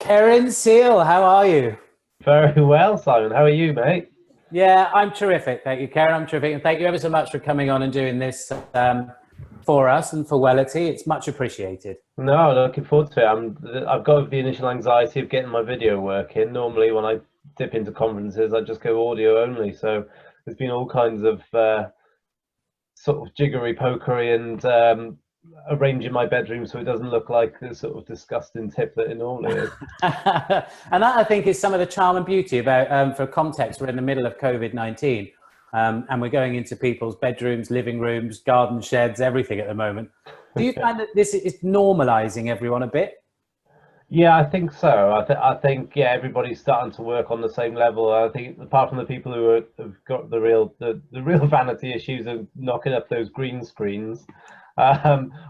Keryn Seal, how are you? Very well, Simon. How are you, mate? Yeah, I'm terrific. Thank you, Keryn. I'm terrific. And thank you ever so much for coming on and doing this for us and for Wellity. It's much appreciated. No, looking forward to it. I've got the initial anxiety of getting my video working. Normally, when I dip into conferences, I just go audio only. So there's been all kinds of sort of jiggery pokery and arranging my bedroom so it doesn't look like the sort of disgusting tip that it normally is. And that, I think, is some of the charm and beauty about, for context, we're in the middle of COVID-19 and we're going into people's bedrooms, living rooms, garden sheds, everything at the moment. Do you find that this is normalising everyone a bit? Yeah, I think so. I think yeah, everybody's starting to work on the same level. I think apart from the people have got the real vanity issues of knocking up those green screens,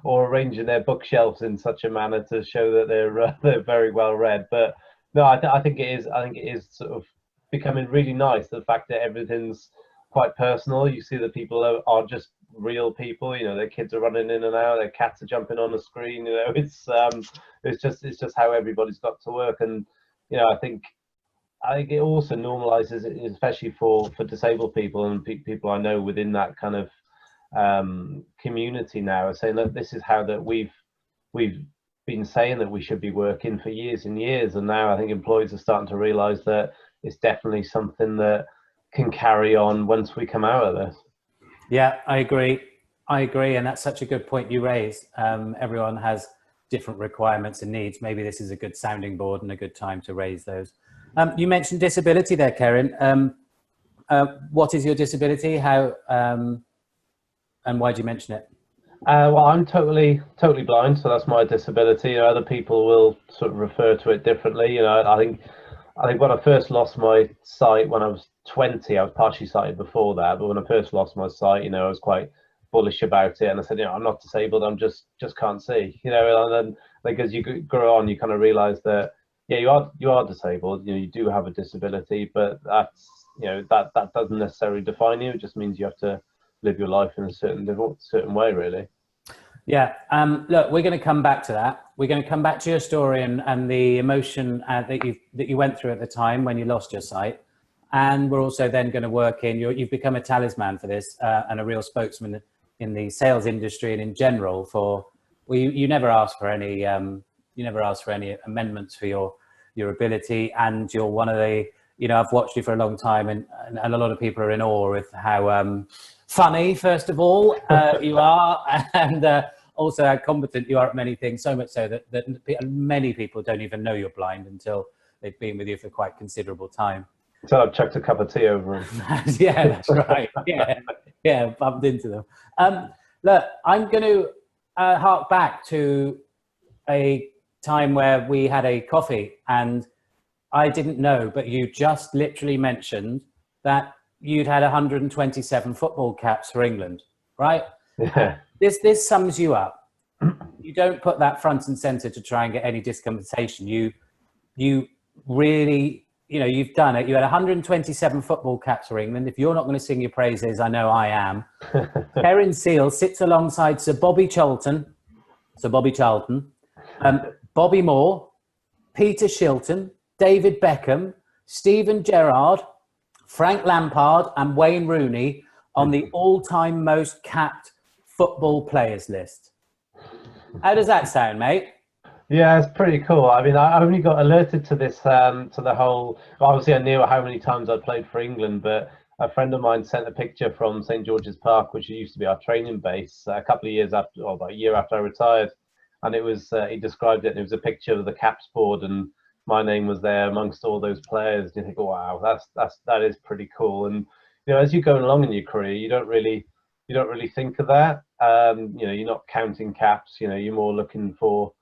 or arranging their bookshelves in such a manner to show that they're very well read. But no, I think it is. I think it is sort of becoming really nice. The fact that everything's quite personal. You see that people are just real people. You know, their kids are running in and out. Their cats are jumping on the screen. You know, it's just how everybody's got to work. And you know, I think it also normalizes it, especially for disabled people and people I know within that kind of community now, are saying that this is how that we've been saying that we should be working for years and years, and now I think employees are starting to realize that it's definitely something that can carry on once we come out of this. Yeah, I agree. And that's such a good point you raise. Everyone has different requirements and needs. Maybe this is a good sounding board and a good time to raise those. You mentioned disability there, Keryn. What is your disability? How and why do you mention it? Well, I'm totally blind, so that's my disability. You know, other people will sort of refer to it differently. You know, I think when I first lost my sight when I was 20, I was partially sighted before that, but when I first lost my sight, you know, I was quite bullish about it, and I said, you know, I'm not disabled, I'm just can't see. You know, and then like as you grow on, you kind of realise that yeah, you are disabled. You know, you do have a disability, but that's, you know, that doesn't necessarily define you. It just means you have to live your life in a certain way, really. Yeah. Look, we're going to come back to that. We're going to come back to your story and the emotion that you went through at the time when you lost your sight. And we're also then going to work in you've become a talisman for this and a real spokesman in the sales industry and in general for. Well, you never asked for any amendments for your ability, and you're one of the. You know, I've watched you for a long time, and a lot of people are in awe with how funny, first of all, you are, and also how competent you are at many things, so much so that many people don't even know you're blind until they've been with you for quite considerable time. So I've chucked a cup of tea over him. Yeah, that's right. Yeah, bumped into them. Look, I'm going to hark back to a time where we had a coffee, and I didn't know, but you just literally mentioned that you'd had 127 football caps for England, right? Yeah. This sums you up. You don't put that front and center to try and get any discompensation. You really, you know, you've done it. You had 127 football caps for England. If you're not going to sing your praises, I know I am. Keryn Seal sits alongside Sir Bobby Charlton, Bobby Moore, Peter Shilton, David Beckham, Steven Gerrard, Frank Lampard and Wayne Rooney on the all-time most capped football players list. How does that sound, mate? Yeah, it's pretty cool. I mean, I only got alerted to this, to the whole. Obviously, I knew how many times I played for England, but a friend of mine sent a picture from St George's Park, which used to be our training base, a couple of years after, or about a year after I retired, and it was he described it. And it was a picture of the caps board, and my name was there amongst all those players. And you think, oh, wow, that is pretty cool. And you know, as you're going along in your career, you don't really think of that. You know, you're not counting caps. You know, you're more looking for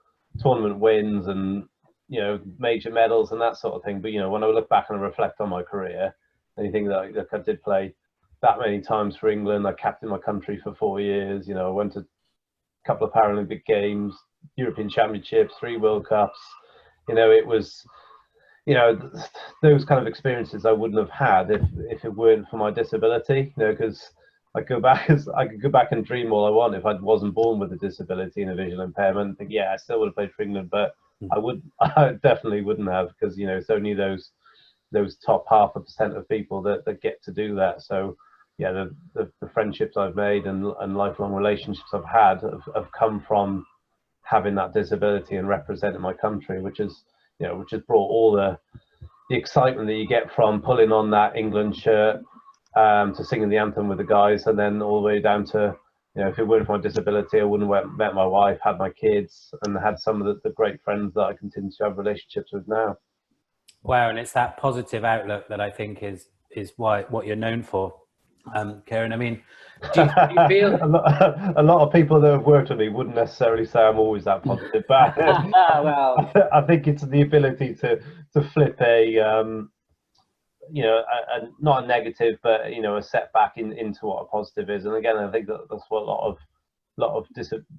tournament wins and, you know, major medals and that sort of thing. But you know, when I look back and reflect on my career, and you think that I did play that many times for England, I captained my country for 4 years. You know, I went to a couple of Paralympic Games, European Championships, 3 World Cups. You know, it was, you know, those kind of experiences I wouldn't have had if it weren't for my disability. You know, because I could go back and dream all I want if I wasn't born with a disability and a visual impairment. I think, yeah, I still would have played for England, but I definitely wouldn't have, because it's only those top 0.5% of people that get to do that. So yeah, the friendships I've made and lifelong relationships I've had have come from having that disability and representing my country, which has brought all the excitement that you get from pulling on that England shirt, to singing the anthem with the guys, and then all the way down to, if it weren't for my disability, I wouldn't have met my wife, had my kids, and had some of the great friends that I continue to have relationships with now. Wow, and it's that positive outlook that I think is what you're known for, Keryn. I mean, do you feel a lot of people that have worked with me wouldn't necessarily say I'm always that positive, but well, I think it's the ability to flip not a negative, but a setback into what a positive is. And again, I think that's what a lot of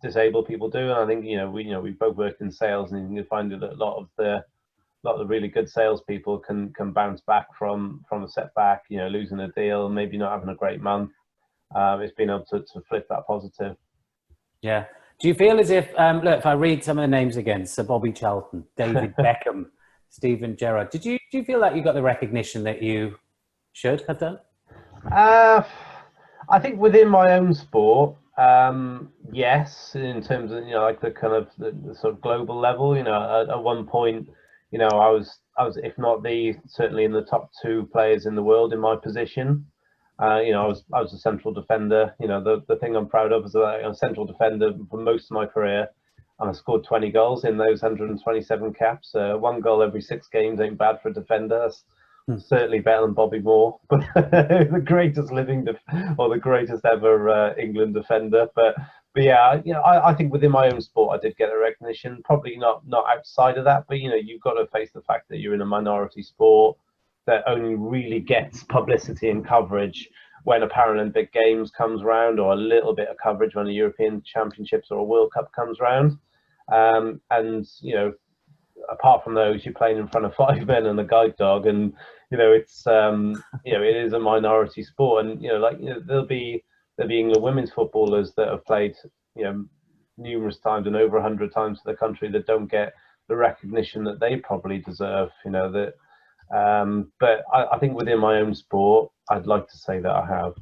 disabled people do. And I think we both work in sales, and you can find that a lot of the really good salespeople can bounce back from a setback, losing a deal, maybe not having a great month. It's been able to flip that positive. Yeah. Do you feel as if, look, if I read some of the names again, Sir Bobby Charlton, David Beckham, Steven Gerrard, do you feel like you got the recognition that you should have done? I think within my own sport, yes, in terms of like the kind of the sort of global level. At one point, I was if not certainly in the top 2 players in the world in my position. I was a central defender. The thing I'm proud of is that I'm a central defender for most of my career, and I scored 20 goals in those 127 caps. 1 goal every 6 games ain't bad for a defender. That's certainly better than Bobby Moore, but the greatest the greatest ever England defender. But yeah, I think within my own sport, I did get a recognition. Probably not outside of that, but you've got to face the fact that you're in a minority sport that only really gets publicity and coverage when a Paralympic Games comes around, or a little bit of coverage when a European Championships or a World Cup comes around. And apart from those, you're playing in front of 5 men and a guide dog, and it's it is a minority sport. And there'll be England women's footballers that have played numerous times and over 100 times for the country that don't get the recognition that they probably deserve. But I think within my own sport, I'd like to say that I have.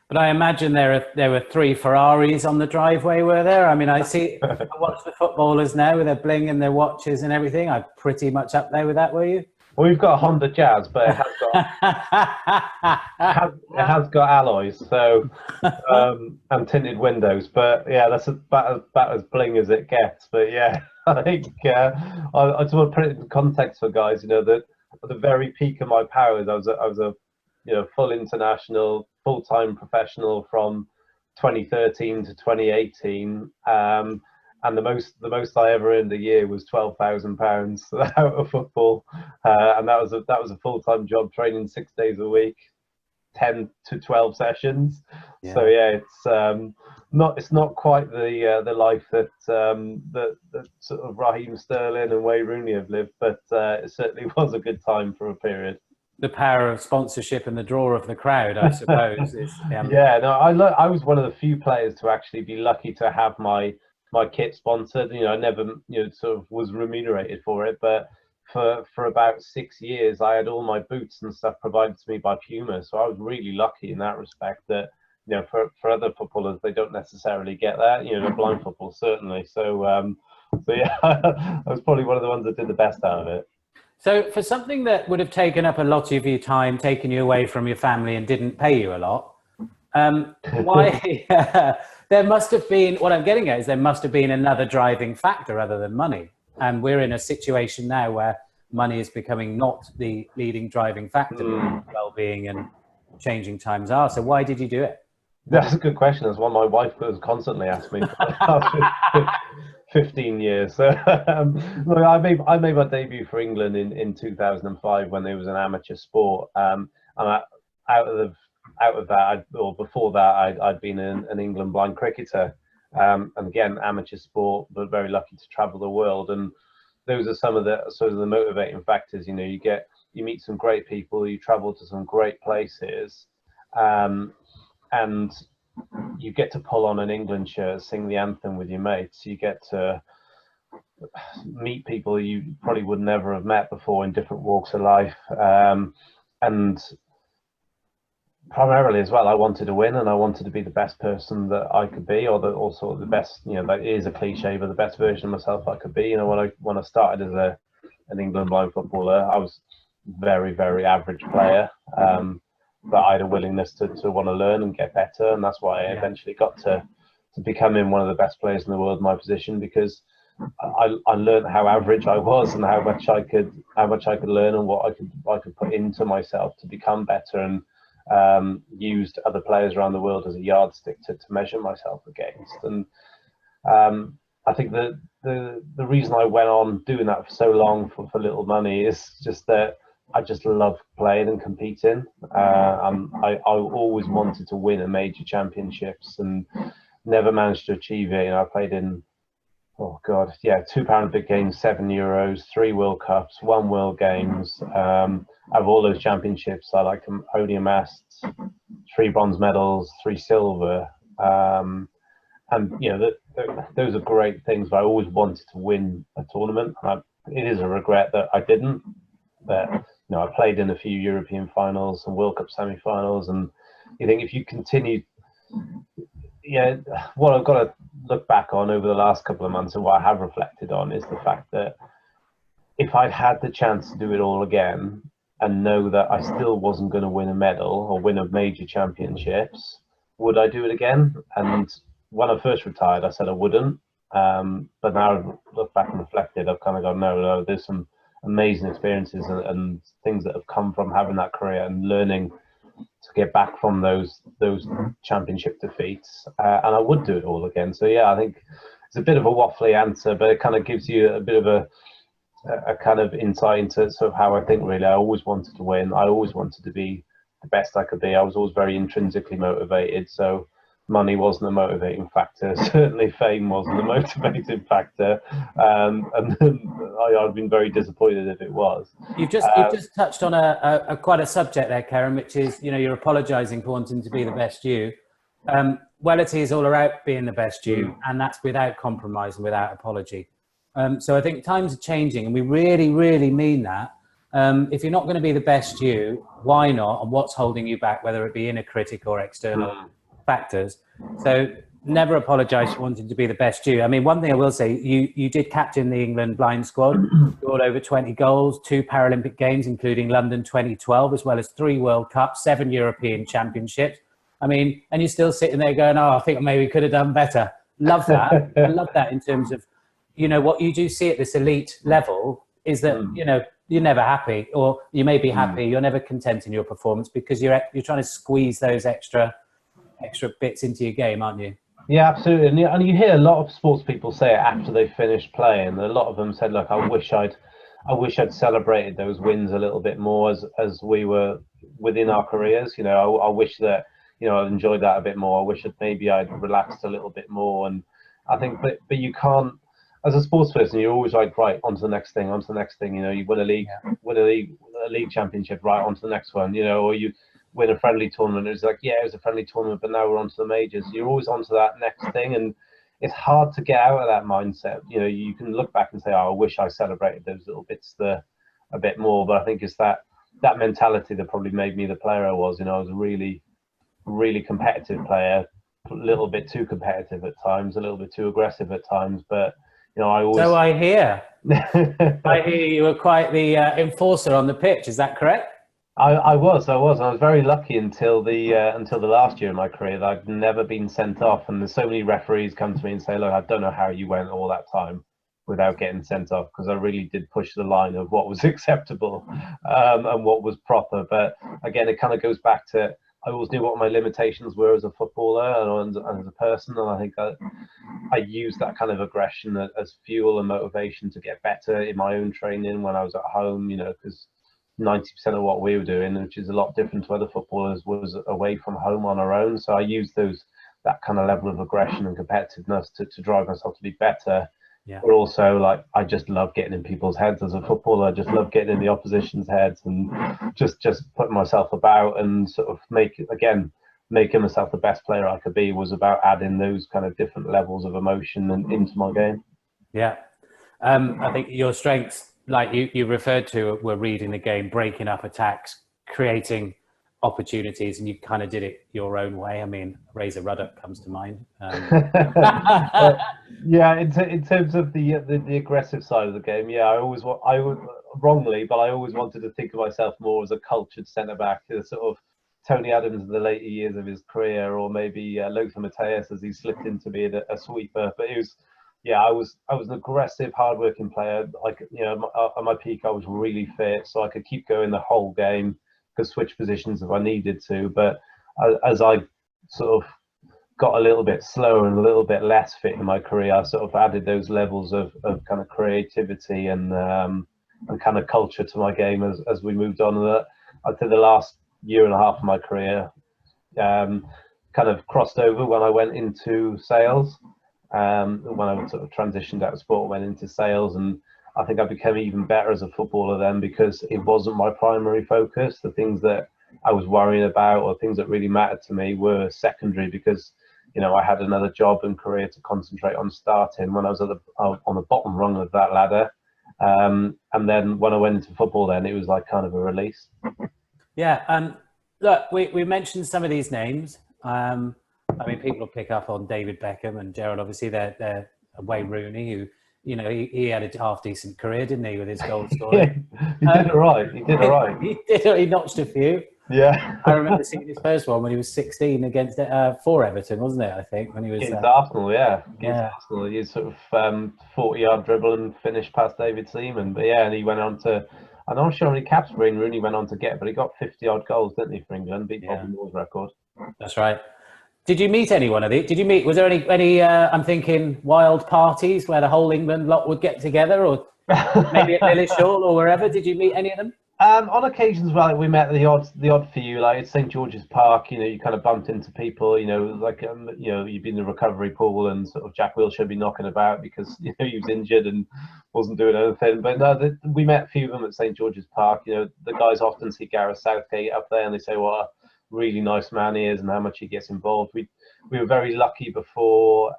But I imagine there were 3 Ferraris on the driveway, were there? I mean, I watch the footballers now with their bling and their watches and everything. I'm pretty much up there with that, were you? Well, we've got a Honda Jazz, but it has got alloys, so and tinted windows. But yeah, that's about as bling as it gets. But yeah, I think I just want to put it in context for guys. That at the very peak of my powers, I was a full international, full-time professional from 2013 to 2018, and the most I ever earned a year was £12,000 out of football, and that was a full-time job, training 6 days a week, 10 to 12 sessions. Yeah. So yeah, it's not quite the life that sort of Raheem Sterling and Wayne Rooney have lived, but it certainly was a good time for a period. The power of sponsorship and the draw of the crowd, I suppose. Yeah, no, I was one of the few players to actually be lucky to have my kit sponsored. I never sort of was remunerated for it, but for about 6 years, I had all my boots and stuff provided to me by Puma. So I was really lucky in that respect that, for other footballers, they don't necessarily get that, the blind football certainly. So yeah, I was probably one of the ones that did the best out of it. So for something that would have taken up a lot of your time, taken you away from your family and didn't pay you a lot, why? There must have been, what I'm getting at is there must have been another driving factor other than money. And we're in a situation now where money is becoming not the leading driving factor in well-being and changing times are. So why did you do it? That's a good question. That's one my wife has constantly asked me for 15 years. So look, I made my debut for England in 2005 when there was an amateur sport. And out of that, or before that, I'd been an England blind cricketer. And again, amateur sport, but very lucky to travel the world. And those are some of the sort of the motivating factors. You meet some great people, you travel to some great places, and you get to pull on an England shirt, sing the anthem with your mates. You get to meet people you probably would never have met before in different walks of life. And primarily as well, I wanted to win, and I wanted to be the best person that I could be, or also the best, that is a cliche, but the best version of myself I could be. When I started as an England blind footballer, I was very, very average player, but I had a willingness to want to learn and get better, and that's why I eventually got to becoming one of the best players in the world in my position, because I learned how average I was and how much I could learn, and what I could put into myself to become better, and used other players around the world as a yardstick to measure myself against. And I think the reason I went on doing that for so long for little money is just that I just love playing and competing. I always wanted to win a major championships and never managed to achieve it. I played in 2 Paralympic Games, 7 Euros, 3 World Cups, 1 World Games. Out of all those championships, I only amassed 3 bronze medals, 3 silver. And those are great things, but I always wanted to win a tournament. It is a regret that I didn't. But I played in a few European finals and World Cup semi-finals, and you think if you continue, what I've got to look back on over the last couple of months and what I have reflected on is the fact that if I'd had the chance to do it all again and know that I still wasn't going to win a medal or win a major championships, would I do it again? And when I first retired, I said I wouldn't. But now I've looked back and reflected, I've kind of gone, no, there's some amazing experiences and things that have come from having that career and learning to get back from those championship defeats, and I would do it all again. So I think it's a bit of a waffly answer, but it kind of gives you a bit of a kind of insight into sort of how I think. Really, I always wanted to win. I always wanted to be the best I could be. I was always very intrinsically motivated, so money wasn't a motivating factor. Certainly fame wasn't a motivating factor, and I've been very disappointed if it was. You've just touched on a quite a subject there, Keryn, which is you're apologising for wanting to be the best you. Well, it is all about being the best you, and that's without compromise and without apology. So I think times are changing, and we really, really mean that. If you're not going to be the best you, why not? And what's holding you back, whether it be inner critic or external factors? So never apologise for wanting to be the best you. I mean, one thing I will say, you did captain the England blind squad, scored over 20 goals, 2 Paralympic Games, including London 2012, as well as 3 World Cups, 7 European Championships. I mean, and you're still sitting there going, I think maybe we could have done better. Love that. I love that in terms of, what you do see at this elite level is that, you're never happy, or you may be happy, you're never content in your performance because you're trying to squeeze those extra bits into your game, aren't you? Yeah, absolutely. And you hear a lot of sports people say it after they finish playing. A lot of them said, look, I wish I'd celebrated those wins a little bit more as we were within our careers. I wish that, I'd enjoyed that a bit more. I wish that maybe I'd relaxed a little bit more. And I think, but you can't, as a sports person, you're always like, right, on to the next thing. You win a league championship, right, on to the next one, or you win a friendly tournament. It's like, it was a friendly tournament, but now we're on to the majors. You're always on to that next thing, and it's hard to get out of that mindset. You can look back and say, I wish I celebrated those little bits a bit more, but I think it's that mentality that probably made me the player I was. I was a really, really competitive player, a little bit too competitive at times, a little bit too aggressive at times, but I always... So I hear. I hear you were quite the enforcer on the pitch. Is that correct? I was very lucky until the last year of my career that I'd never been sent off, and there's so many referees come to me and say, look, I don't know how you went all that time without getting sent off, because I really did push the line of what was acceptable and what was proper. But again, it kind of goes back to, I always knew what my limitations were as a footballer and as a person, and I think I used that kind of aggression as fuel and motivation to get better in my own training when I was at home, because 90% of what we were doing, which is a lot different to other footballers, was away from home on our own. So I used that kind of level of aggression and competitiveness to drive myself to be better. Yeah. But also, like, I just love getting in people's heads as a footballer. I just love getting in the opposition's heads and just putting myself about and sort of making myself the best player I could be was about adding those kind of different levels of emotion into my game. Yeah. I think your strengths, like you referred to, were reading the game, breaking up attacks, creating opportunities, and you kind of did it your own way. I mean, Razor Ruddock comes to mind. Yeah, in terms of the aggressive side of the game, yeah, I would wrongly, but I always wanted to think of myself more as a cultured centre back, a sort of Tony Adams in the later years of his career, or maybe Lothar Matthäus as he slipped into being a sweeper. But it was, yeah, I was an aggressive, hard-working player. Like, you know, at my peak, I was really fit, so I could keep going the whole game, could switch positions if I needed to. But as I sort of got a little bit slower and a little bit less fit in my career, I sort of added those levels of kind of creativity and kind of culture to my game as we moved on. And I'd say the last year and a half of my career kind of crossed over when I went into sales. When I sort of transitioned out of sport, went into sales, and I think I became even better as a footballer then, because it wasn't my primary focus. The things that I was worrying about or things that really mattered to me were secondary, because, you know, I had another job and career to concentrate on starting when I was on the bottom rung of that ladder. And then when I went into football, then it was like kind of a release. Yeah. Look, we mentioned some of these names. I mean, people will pick up on David Beckham and Gerrard. Obviously, they're Wayne Rooney, who, you know, he had a half decent career, didn't he, with his goal scoring? He did all right. He did all right. He notched a few. Yeah. I remember seeing his first one when he was 16 against for Everton, wasn't it? I think when he was against Arsenal, yeah. Yeah. Arsenal, he sort of 40-yard dribble and finished past David Seaman. But yeah, and he went on to, I'm not sure how many caps Wayne Rooney went on to get, but he got 50-odd goals, didn't he, for England? Beat Bobby Moore's record. That's right. Did you meet anyone of it? Was there any I'm thinking, wild parties where the whole England lot would get together, or maybe at Lillishall or wherever? Did you meet any of them? On occasions, well, we met the odd few, like at St George's Park. You know, you kind of bumped into people. You know, like you know, you'd be in the recovery pool, and sort of Jack Wilshere be knocking about because, you know, he was injured and wasn't doing anything. But no, we met a few of them at St George's Park. You know, the guys often see Gareth Southgate up there, and they say, "What a really nice man he is, and how much he gets involved." We were very lucky before,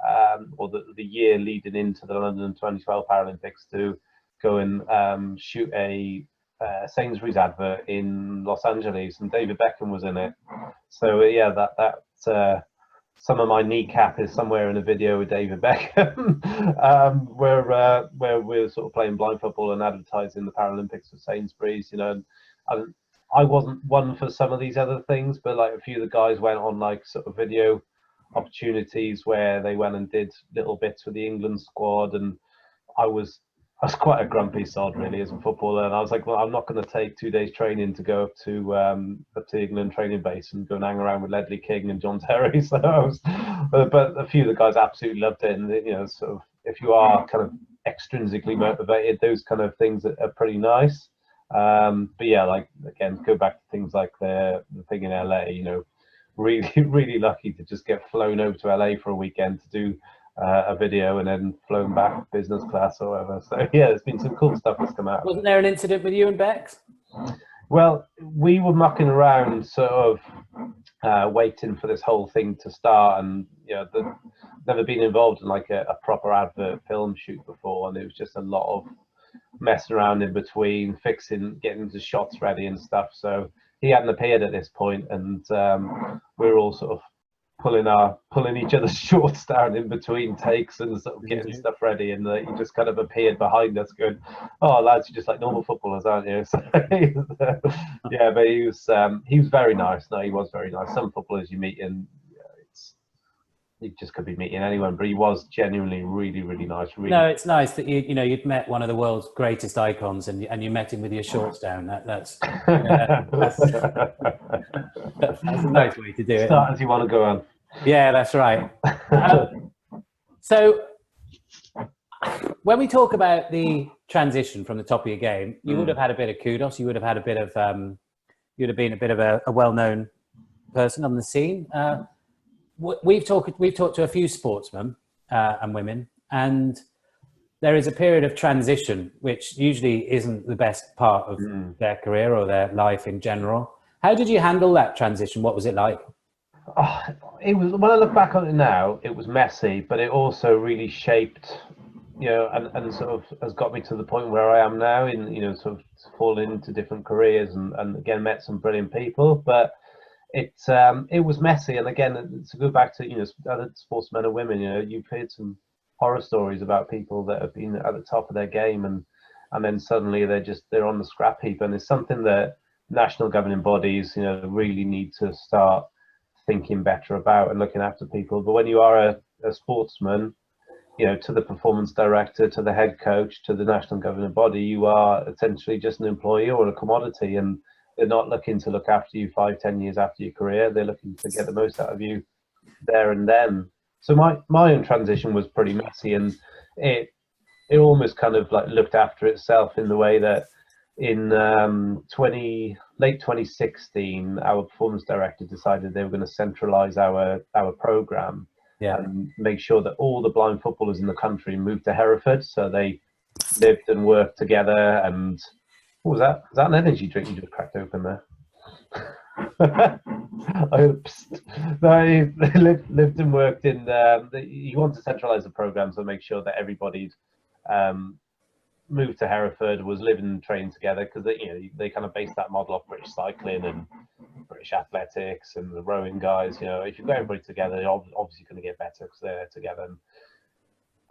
or the year leading into the London 2012 Paralympics, to go and shoot a Sainsbury's advert in Los Angeles, and David Beckham was in it. So yeah, that some of my kneecap is somewhere in a video with David Beckham, where we're sort of playing blind football and advertising the Paralympics for Sainsbury's. You know, and I wasn't one for some of these other things, but like a few of the guys went on like sort of video opportunities where they went and did little bits with the England squad, and I was quite a grumpy sod really as a footballer, and I was like, well, I'm not going to take 2 days training to go up to England training base and go and hang around with Ledley King and John Terry. So but a few of the guys absolutely loved it, and you know, sort of if you are kind of extrinsically motivated, those kind of things are pretty nice. But yeah, like again, go back to things like the thing in LA. You know, really lucky to just get flown over to LA for a weekend to do a video and then flown back business class or whatever. So yeah, there's been some cool stuff that's come out. Wasn't there an incident with you and Bex? Well, we were mucking around, sort of waiting for this whole thing to start, and you know, never been involved in like a proper advert film shoot before, and it was just a lot of messing around in between, getting the shots ready and stuff. So he hadn't appeared at this point, and we were all sort of pulling each other's shorts down in between takes and sort of getting stuff ready, and he just kind of appeared behind us going, "Oh lads, you're just like normal footballers, aren't you?" So, yeah, but he was very nice. No, he was very nice. Some footballers you meet in, you just could be meeting anyone, but he was genuinely really nice. Really. No, it's nice that you'd met one of the world's greatest icons, and you met him with your shorts down. That's a nice way to do it. Start as you want to go on. Yeah, that's right. So when we talk about the transition from the top of your game, you would have had a bit of kudos. You would have had a bit of, you'd have been a bit of a well-known person on the scene. We've talked to a few sportsmen and women, and there is a period of transition, which usually isn't the best part of their career or their life in general. How did you handle that transition? What was it like? It was, when I look back on it now, it was messy, but it also really shaped, you know, and sort of has got me to the point where I am now, in, you know, sort of falling into different careers, and again met some brilliant people, but it was messy. And again, to go back to, you know, other sportsmen and women, you know, you've heard some horror stories about people that have been at the top of their game, and then suddenly they're on the scrap heap. And it's something that national governing bodies, you know, really need to start thinking better about and looking after people. But when you are a sportsman, you know, to the performance director, to the head coach, to the national governing body, you are essentially just an employee or a commodity, and they're not looking to look after you 5-10 years after your career. They're looking to get the most out of you there and then. So my own transition was pretty messy, and it almost kind of like looked after itself in the way that in late 2016, our performance director decided they were going to centralise our programme, and make sure that all the blind footballers in the country moved to Hereford. So they lived and worked together. And what was that? Is that an energy drink you just cracked open there? No, they lived and worked in. You want to centralise the programme, so make sure that everybody'd moved to Hereford, was living and training together, because they kind of based that model off British cycling and British athletics and the rowing guys. You know, if you've got everybody together, you're obviously going to get better because they're together. And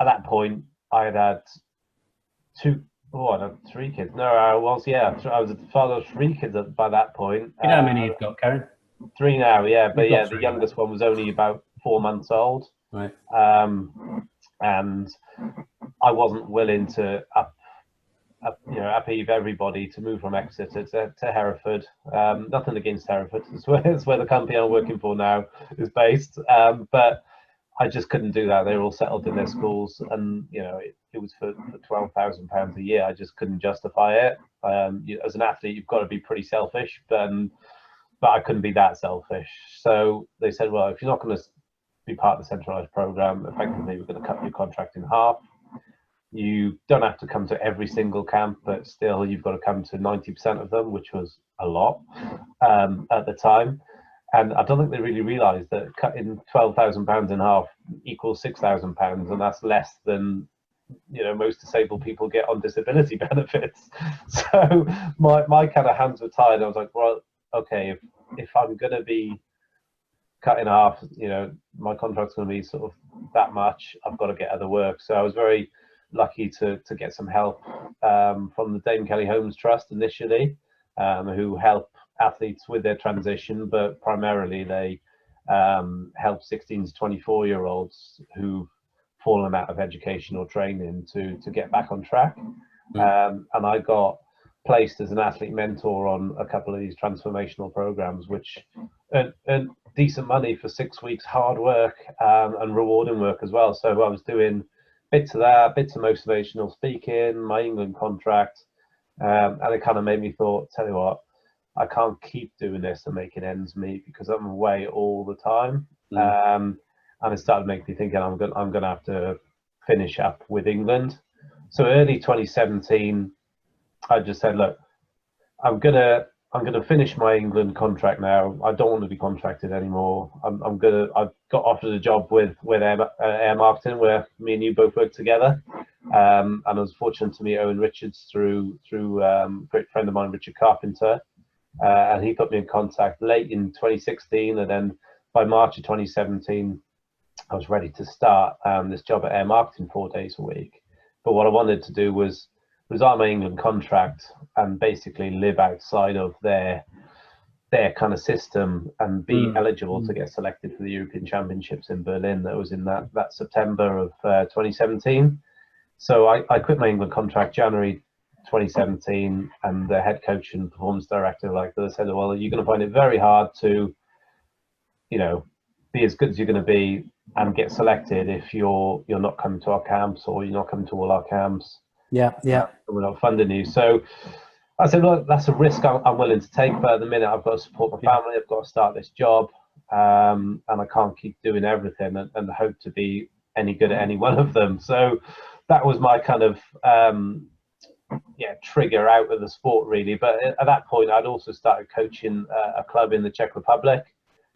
at that point, I had three kids. No, I was the father of three kids by that point. You know how many you've got, Keryn? 3 now, yeah. But yeah, the youngest one was only about 4 months old. Right. And I wasn't willing to upheave everybody to move from Exeter to Hereford. Nothing against Hereford. It's where the company I'm working for now is based. But I just couldn't do that. They were all settled in their schools, and you know, it was for £12,000 a year. I just couldn't justify it. As an athlete, you've got to be pretty selfish, but I couldn't be that selfish. So they said, well, if you're not going to be part of the centralised programme, effectively we're going to cut your contract in half. You don't have to come to every single camp, but still you've got to come to 90% of them, which was a lot at the time. And I don't think they really realised that cutting £12,000 in half equals £6,000, and that's less than, you know, most disabled people get on disability benefits. So my kind of hands were tied. I was like, well, okay, if I'm going to be cut in half, you know, my contract's going to be sort of that much, I've got to get other work. So I was very lucky to get some help from the Dame Kelly Holmes Trust initially, who help athletes with their transition, but primarily they help 16 to 24-year-olds who've fallen out of education or training to get back on track. And I got placed as an athlete mentor on a couple of these transformational programs, which earned decent money for 6 weeks hard work and rewarding work as well. So I was doing bits of that, bits of motivational speaking, my England contract, and it kind of made me tell you what, I can't keep doing this and making ends meet because I'm away all the time. And it started making me think I'm going to have to finish up with England. So early 2017, I just said, look, I'm gonna finish my England contract now. I don't want to be contracted anymore. I've got offered a job with Air Marketing, where me and you both work together. And I was fortunate to meet Owen Richards through a great friend of mine, Richard Carpenter. And he put me in contact late in 2016, and then by March of 2017, I was ready to start this job at Air Marketing 4 days a week. But what I wanted to do was resign my England contract and basically live outside of their kind of system and be eligible to get selected for the European Championships in Berlin. That was in that September of 2017. So I quit my England contract January 2017, and the head coach and performance director said, well, you're going to find it very hard to, you know, be as good as you're going to be and get selected if you're not coming to our camps, or you're not coming to all our camps. Yeah. We're not funding you. So I said, look, that's a risk I'm willing to take, but at the minute I've got to support my family, I've got to start this job, and I can't keep doing everything and hope to be any good at any one of them. So that was my kind of trigger out of the sport, really. But at that point, I'd also started coaching a club in the Czech Republic.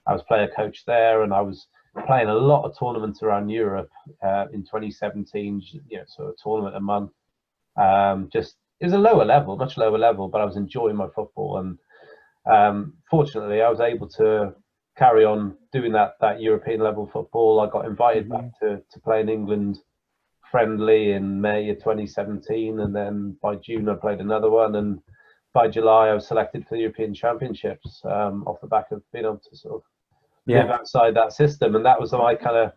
I was player coach there, and I was playing a lot of tournaments around Europe in 2017, sort of tournament a month. Just it was a lower level, much lower level, but I was enjoying my football, and fortunately, I was able to carry on doing that European level football. I got invited back to play in England friendly in May of 2017, and then by June I played another one, and by July I was selected for the European Championships off the back of being able to sort of live outside that system. And that was my kind of,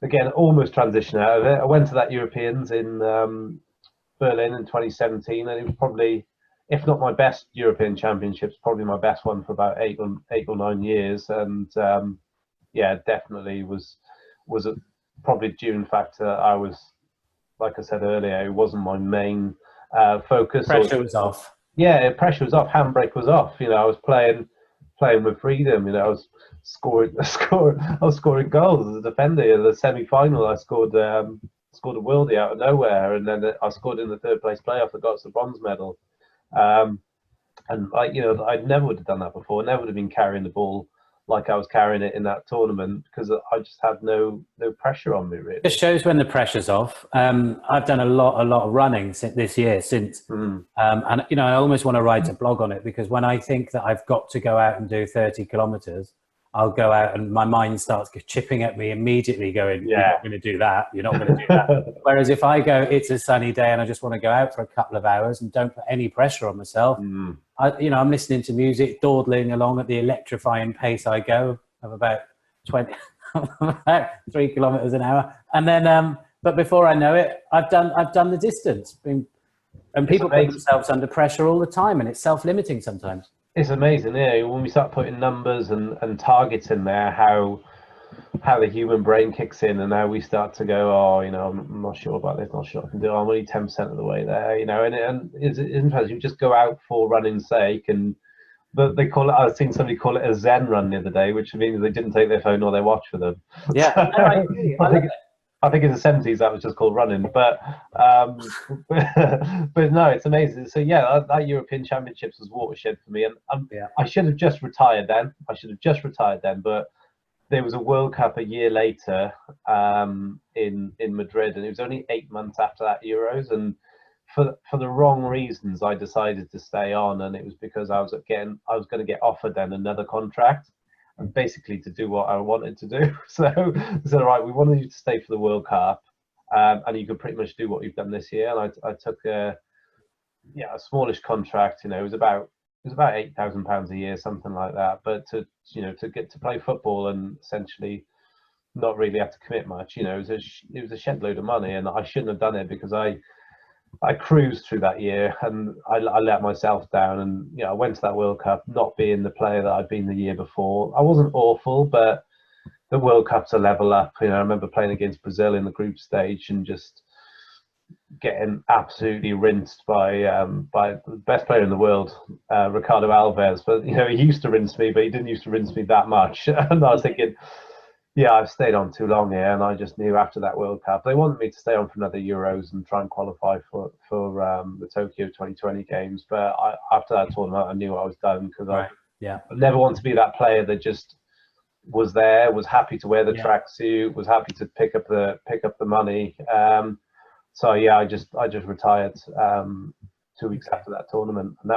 again, almost transition out of it. I went to that Europeans in Berlin in 2017, and it was probably, if not my best European Championships, probably my best one for about 8 or 9 years. And definitely was probably due in fact I was, like I said earlier, it wasn't my main focus. Pressure was off. Yeah, pressure was off. Handbrake was off. I was playing with freedom. I was scoring goals as a defender. In the semi-final, I scored a worldie out of nowhere, and then I scored in the third place playoff that got us the bronze medal. And I never would have done that before. Never would have been carrying the ball like I was carrying it in that tournament, because I just had no pressure on me, really. It shows when the pressure's off. I've done a lot of running this year and I almost want to write a blog on it, because when I think that I've got to go out and do 30 kilometers, I'll go out and my mind starts chipping at me immediately, going, "You're not going to do that. You're not going to do that." Whereas if I go, it's a sunny day and I just want to go out for a couple of hours and don't put any pressure on myself, I'm listening to music, dawdling along at the electrifying pace I go of about 3 kilometers an hour, and then but before I know it, I've done the distance. And people put themselves under pressure all the time, and it's self-limiting sometimes. It's amazing, when we start putting numbers and targets in there, how the human brain kicks in, and how we start to go, I'm not sure about this, not sure I can do it. I'm only 10% of the way there, and it's interesting. You just go out for running's sake, and they call it. I've seen somebody call it a Zen run the other day, which means they didn't take their phone or their watch with them. Yeah, I think in the 70s that was just called running, but no, it's amazing. So that European Championships was watershed for me, and I should have just retired then. But there was a World Cup a year later in Madrid, and it was only 8 months after that Euros, and for the wrong reasons I decided to stay on, and it was because I was going to get offered then another contract, and basically to do what I wanted to do. So right, we wanted you to stay for the World Cup, and you could pretty much do what you've done this year. And I took a smallish contract. It was about £8,000 a year, something like that. But to get to play football and essentially not really have to commit much, it was a shed load of money, and I shouldn't have done it, because I cruised through that year, and I let myself down, and I went to that World Cup not being the player that I'd been the year before. I wasn't awful, but the World Cup's a level up. I remember playing against Brazil in the group stage and just getting absolutely rinsed by the best player in the world, Ricardo Alves. But he used to rinse me, but he didn't used to rinse me that much. And I was thinking, I've stayed on too long here, and I just knew after that World Cup they wanted me to stay on for another Euros and try and qualify for the Tokyo 2020 Games. But after that tournament, I knew I was done, because I never want to be that player that just was there, was happy to wear the tracksuit, was happy to pick up the money. I just retired 2 weeks after that tournament, and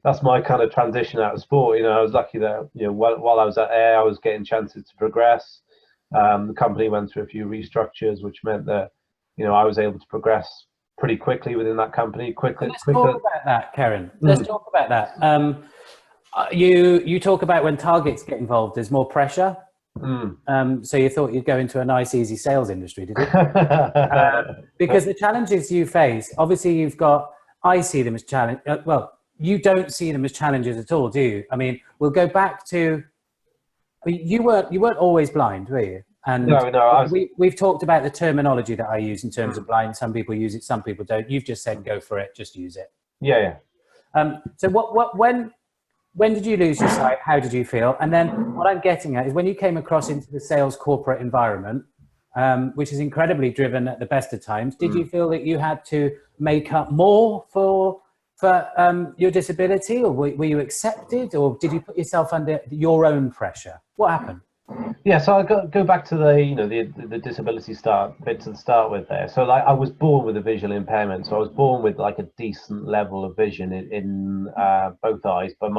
that's my kind of transition out of sport. I was lucky that while I was at Air, I was getting chances to progress. The company went through a few restructures, which meant that I was able to progress pretty quickly within that company. Let's talk about that, Keryn. Let's talk about that. You talk about when targets get involved, there's more pressure. So you thought you'd go into a nice, easy sales industry, did you? Because the challenges you face, obviously, I see them as challenge. You don't see them as challenges at all, do you? I mean, we'll go back to, you weren't always blind, were you? And no. We've talked about the terminology that I use in terms of blind. Some people use it, some people don't. You've just said, go for it, just use it. Yeah. So when did you lose your sight? How did you feel? And then what I'm getting at is when you came across into the sales corporate environment, which is incredibly driven at the best of times, did you feel that you had to make up more for your disability, or were you accepted, or did you put yourself under your own pressure? What happened? Yeah, so I go back to the disability bit to start with there. So like I was born with a visual impairment, so I was born with like a decent level of vision in both eyes, but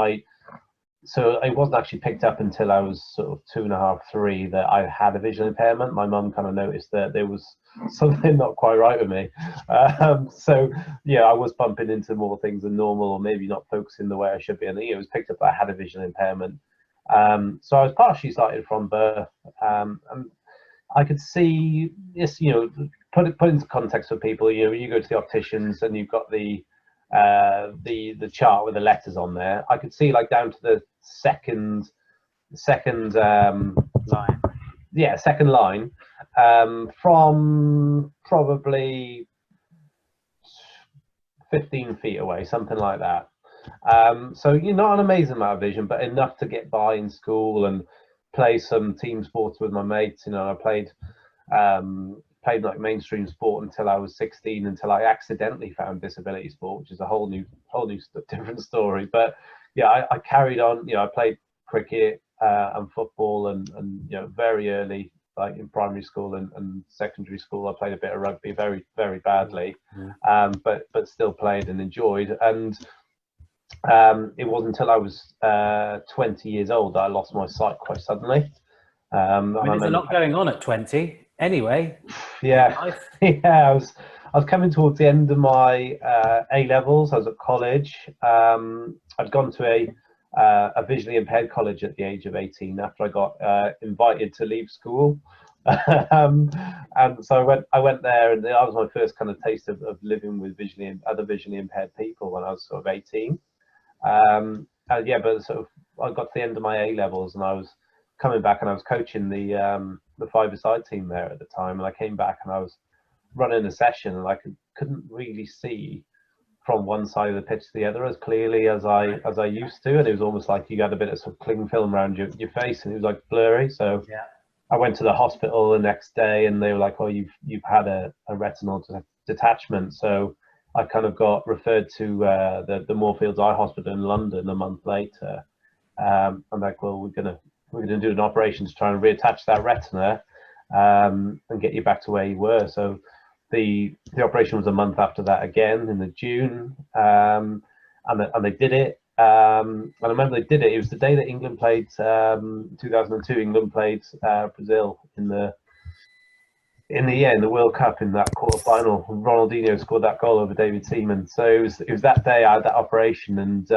so it wasn't actually picked up until I was sort of 2.5, 3 that I had a visual impairment. My mum kind of noticed that there was something not quite right with me. So yeah, I was bumping into more things than normal, or maybe not focusing the way I should be. And it was picked up that I had a visual impairment. So I was partially sighted from birth, and I could see this. Put into context for people. You go to the opticians and you've got the chart with the letters on there. I could see like down to the second Line. yeah, second line, from probably 15 feet away, something like that. So you're not an amazing amount of vision, but enough to get by in school and play some team sports with my mates. I played like mainstream sport until I was 16, until I accidentally found disability sport, which is a whole new different story. But yeah, I carried on. I played cricket and football, and very early, like in primary school and secondary school, I played a bit of rugby, very very badly, but still played and enjoyed. And it wasn't until I was 20 years old that I lost my sight quite suddenly. There's a lot going on at 20. Anyway, yeah, yeah. I was coming towards the end of my A levels. I was at college. I'd gone to a visually impaired college at the age of 18 after I got invited to leave school. And so I went there, and that was my first kind of taste of living with other visually impaired people when I was sort of 18. Yeah, but sort of I got to the end of my A levels, and I was coming back, and I was coaching the five-a-side team there at the time. And I came back, and I was running a session, and I couldn't really see from one side of the pitch to the other as clearly as I used to, and it was almost like you got a bit of sort of cling film around your face, and it was like blurry. So yeah. I went to the hospital the next day, and they were like, "Oh, you've had a retinal detachment." So I kind of got referred to the Moorfields Eye Hospital in London a month later. I'm like, "Well, we're gonna do an operation to try and reattach that retina and get you back to where you were." So the operation was a month after that again in the June, and they did it. And I remember they did it. It was the day that England played 2002. England played Brazil in the World Cup in that quarterfinal. Ronaldinho scored that goal over David Seaman. So it was that day I had that operation, and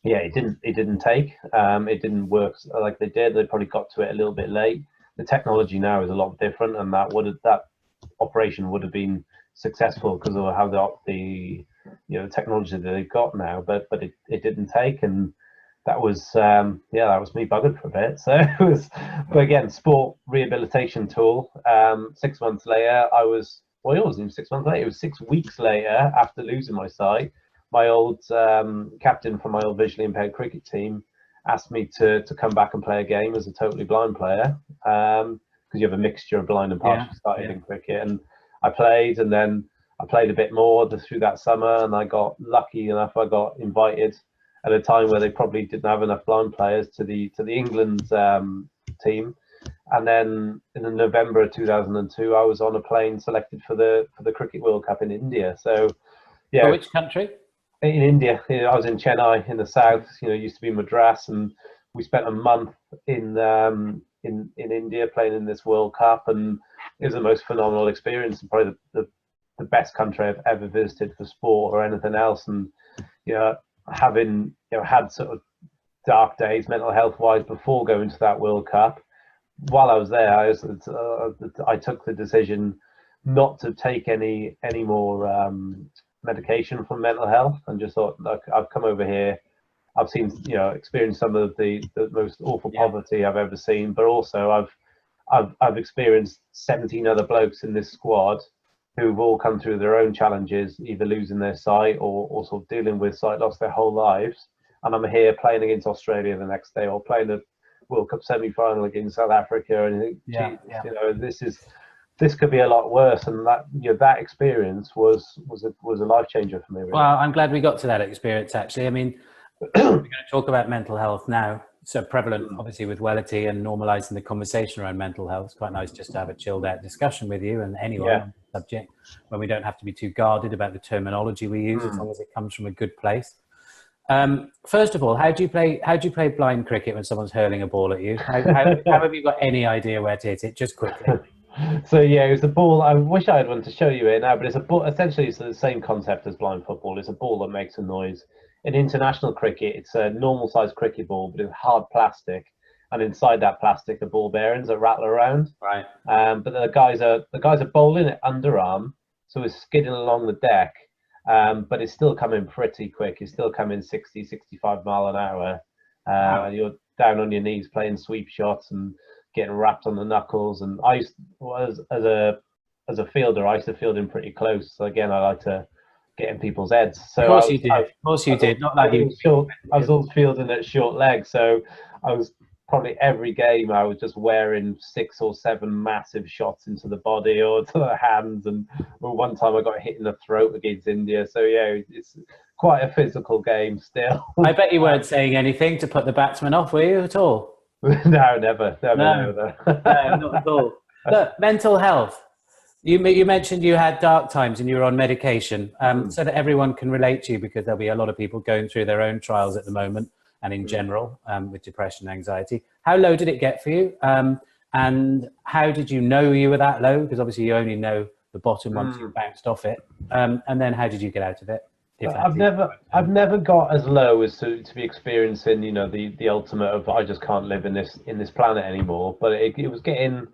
yeah, it didn't take. It didn't work like they did. They probably got to it a little bit late. The technology now is a lot different, and that operation would have been successful because of how the technology that they've got now. But it didn't take, and that was that was me buggered for a bit. So it was, but again, sport rehabilitation tool. 6 months later, it wasn't even 6 months later. It was 6 weeks later after losing my sight. My old captain from my old visually impaired cricket team asked me to come back and play a game as a totally blind player, because you have a mixture of blind and partially sighted in cricket. And I played, and then I played a bit more through that summer, and I got lucky enough. I got invited at a time where they probably didn't have enough blind players to the England team. And then in November of 2002, I was on a plane selected for the Cricket World Cup in India. So yeah. For which country? In India. I was in Chennai in the south. It used to be Madras, and we spent a month in India playing in this World Cup, and it was the most phenomenal experience, and probably the best country I've ever visited for sport or anything else. And having had sort of dark days mental health wise before going to that World Cup, while I was there, I took the decision not to take any more medication for mental health, and just thought, look, I've come over here, I've seen, experienced some of the most awful poverty I've ever seen, but also I've experienced 17 other blokes in this squad who've all come through their own challenges, either losing their sight or sort of dealing with sight loss their whole lives. And I'm here playing against Australia the next day, or playing the World Cup semi-final against South Africa, and this could be a lot worse. And that experience was a life changer for me, really. Well, I'm glad we got to that experience, actually. I mean, We're going to talk about mental health now. So prevalent, obviously, with Wellity and normalising the conversation around mental health. It's quite nice just to have a chilled out discussion with you and anyone on the subject, when we don't have to be too guarded about the terminology we use, as long as it comes from a good place. First of all, how do you play blind cricket when someone's hurling a ball at you? How have you got any idea where to hit it? Just quickly. So yeah, it was a ball. I wish I had one to show you it now, but it's a ball. Essentially, it's the same concept as blind football. It's a ball that makes a noise. In international cricket, it's a normal sized cricket ball, but it's hard plastic, and inside that plastic are ball bearings that rattle around. Right. But the guys are bowling it underarm, so it's skidding along the deck. But it's still coming pretty quick. It's still coming 60, 65 mile an hour. Wow. And you're down on your knees playing sweep shots and getting wrapped on the knuckles. And I used, as a fielder, I used to field in pretty close. So again, I like to get in people's heads. So of course you did. Of course you did. Not like you. I was always fielding at short legs, so I was probably every game I was just wearing 6 or 7 massive shots into the body or to the hands. And one time I got hit in the throat against India. So yeah, it's quite a physical game still. I bet you weren't saying anything to put the batsman off, were you at all? No, never. No, not at all. Look, mental health. You mentioned you had dark times and you were on medication, so that everyone can relate to you, because there'll be a lot of people going through their own trials at the moment and in general with depression and anxiety. How low did it get for you? And how did you know you were that low? Because obviously you only know the bottom once you bounced off it. And then how did you get out of it? I've never got as low as to be experiencing, you know, the ultimate of I just can't live in this planet anymore. But it was getting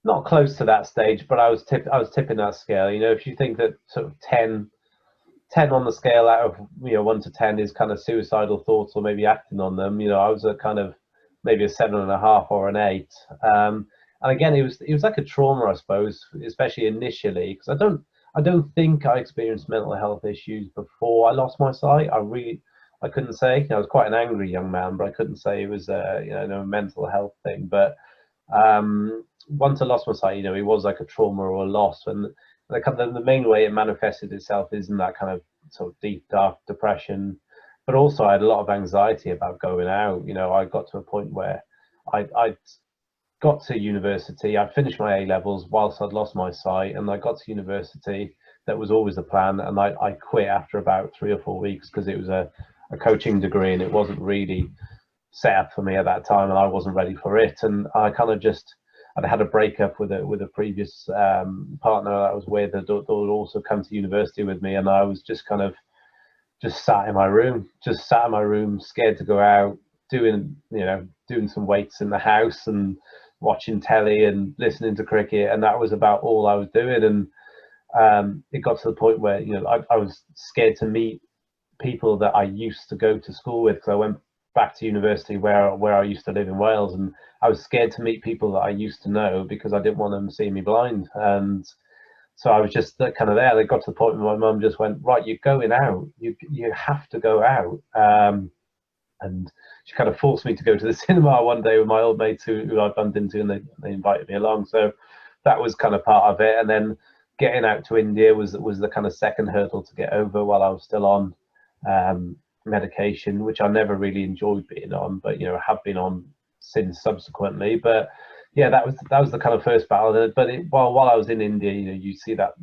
not close to that stage, but I was tipping that scale. You know, if you think that sort of 10 on the scale out of, you know, 1 to 10 is kind of suicidal thoughts or maybe acting on them, you know, I was a kind of maybe a 7.5 or an 8. And again, it was like a trauma, I suppose, especially initially, because I don't think I experienced mental health issues before I lost my sight. I couldn't say. I was quite an angry young man, but I couldn't say it was a mental health thing. But once I lost my sight, you know, it was like a trauma or a loss. And the main way it manifested itself is in that kind of sort of deep, dark depression. But also I had a lot of anxiety about going out. You know, I got to a point where I got to university. I finished my A-levels whilst I'd lost my sight, and I got to university. That was always the plan. And I quit after about 3 or 4 weeks because it was a coaching degree and it wasn't really set up for me at that time, and I wasn't ready for it. And I kind of I'd had a breakup with a previous partner I was with that would also come to university with me, and I was just sat in my room, scared to go out, doing some weights in the house and watching telly and listening to cricket, and that was about all I was doing. And it got to the point where, you know, I was scared to meet people that I used to go to school with, because I went back to university where I used to live in Wales, and I was scared to meet people that I used to know because I didn't want them to see me blind. And so I was just kind of there. They got to the point where my mum just went, right, you're going out, you have to go out. And she kind of forced me to go to the cinema one day with my old mates who I bumped into, and they invited me along. So that was kind of part of it. And then getting out to India was the kind of second hurdle to get over while I was still on medication, which I never really enjoyed being on, but, you know, have been on since subsequently. But yeah, that was the kind of first battle. But while I was in India, you know, you see that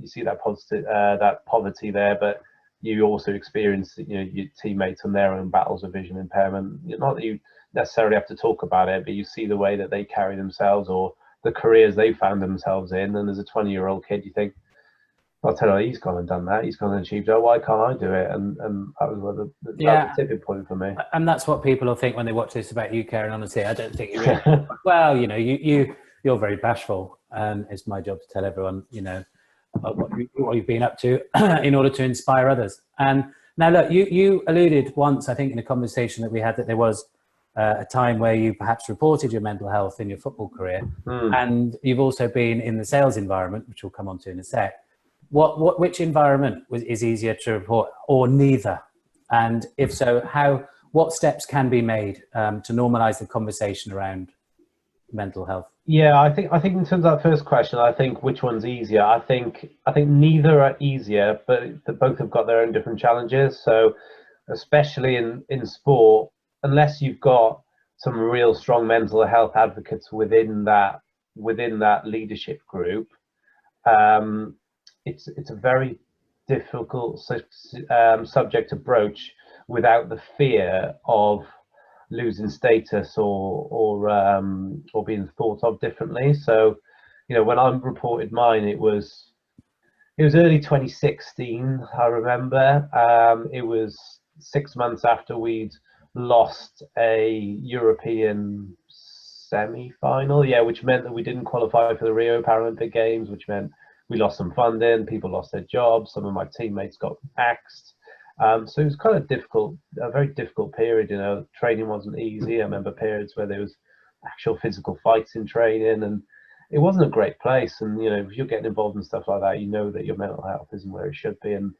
positive that poverty there, but you also experience, you know, your teammates and their own battles of vision impairment. Not that you necessarily have to talk about it, but you see the way that they carry themselves or the careers they found themselves in. And as a 20-year-old kid, you think, I'll tell you, he's gone and done that. He's gone and achieved that. Why can't I do it? And that was the tipping point for me. And that's what people will think when they watch this about you, Keryn. Honestly, I don't think you really. Well, you know, you're very bashful, and it's my job to tell everyone, you know, what you've been up to in order to inspire others. And now, look, you alluded once, I think, in a conversation that we had, that there was a time where you perhaps reported your mental health in your football career, and you've also been in the sales environment, which we'll come on to in a sec. Which environment is easier to report, or neither? And if so, what steps can be made to normalise the conversation around mental health? Yeah, I think in terms of that first question, I think which one's easier. I think neither are easier, but both have got their own different challenges. So especially in sport, unless you've got some real strong mental health advocates within that leadership group. It's a very difficult subject to broach without the fear of losing status or being thought of differently. So, when I reported mine, it was early 2016. I remember it was 6 months after we'd lost a European semi-final, which meant that we didn't qualify for the Rio Paralympic Games, which meant we lost some funding, people lost their jobs, some of my teammates got axed. So it was kind of difficult, a very difficult period. Training wasn't easy. I remember periods where there was actual physical fights in training, and it wasn't a great place. And if you're getting involved in stuff like that, that your mental health isn't where it should be. And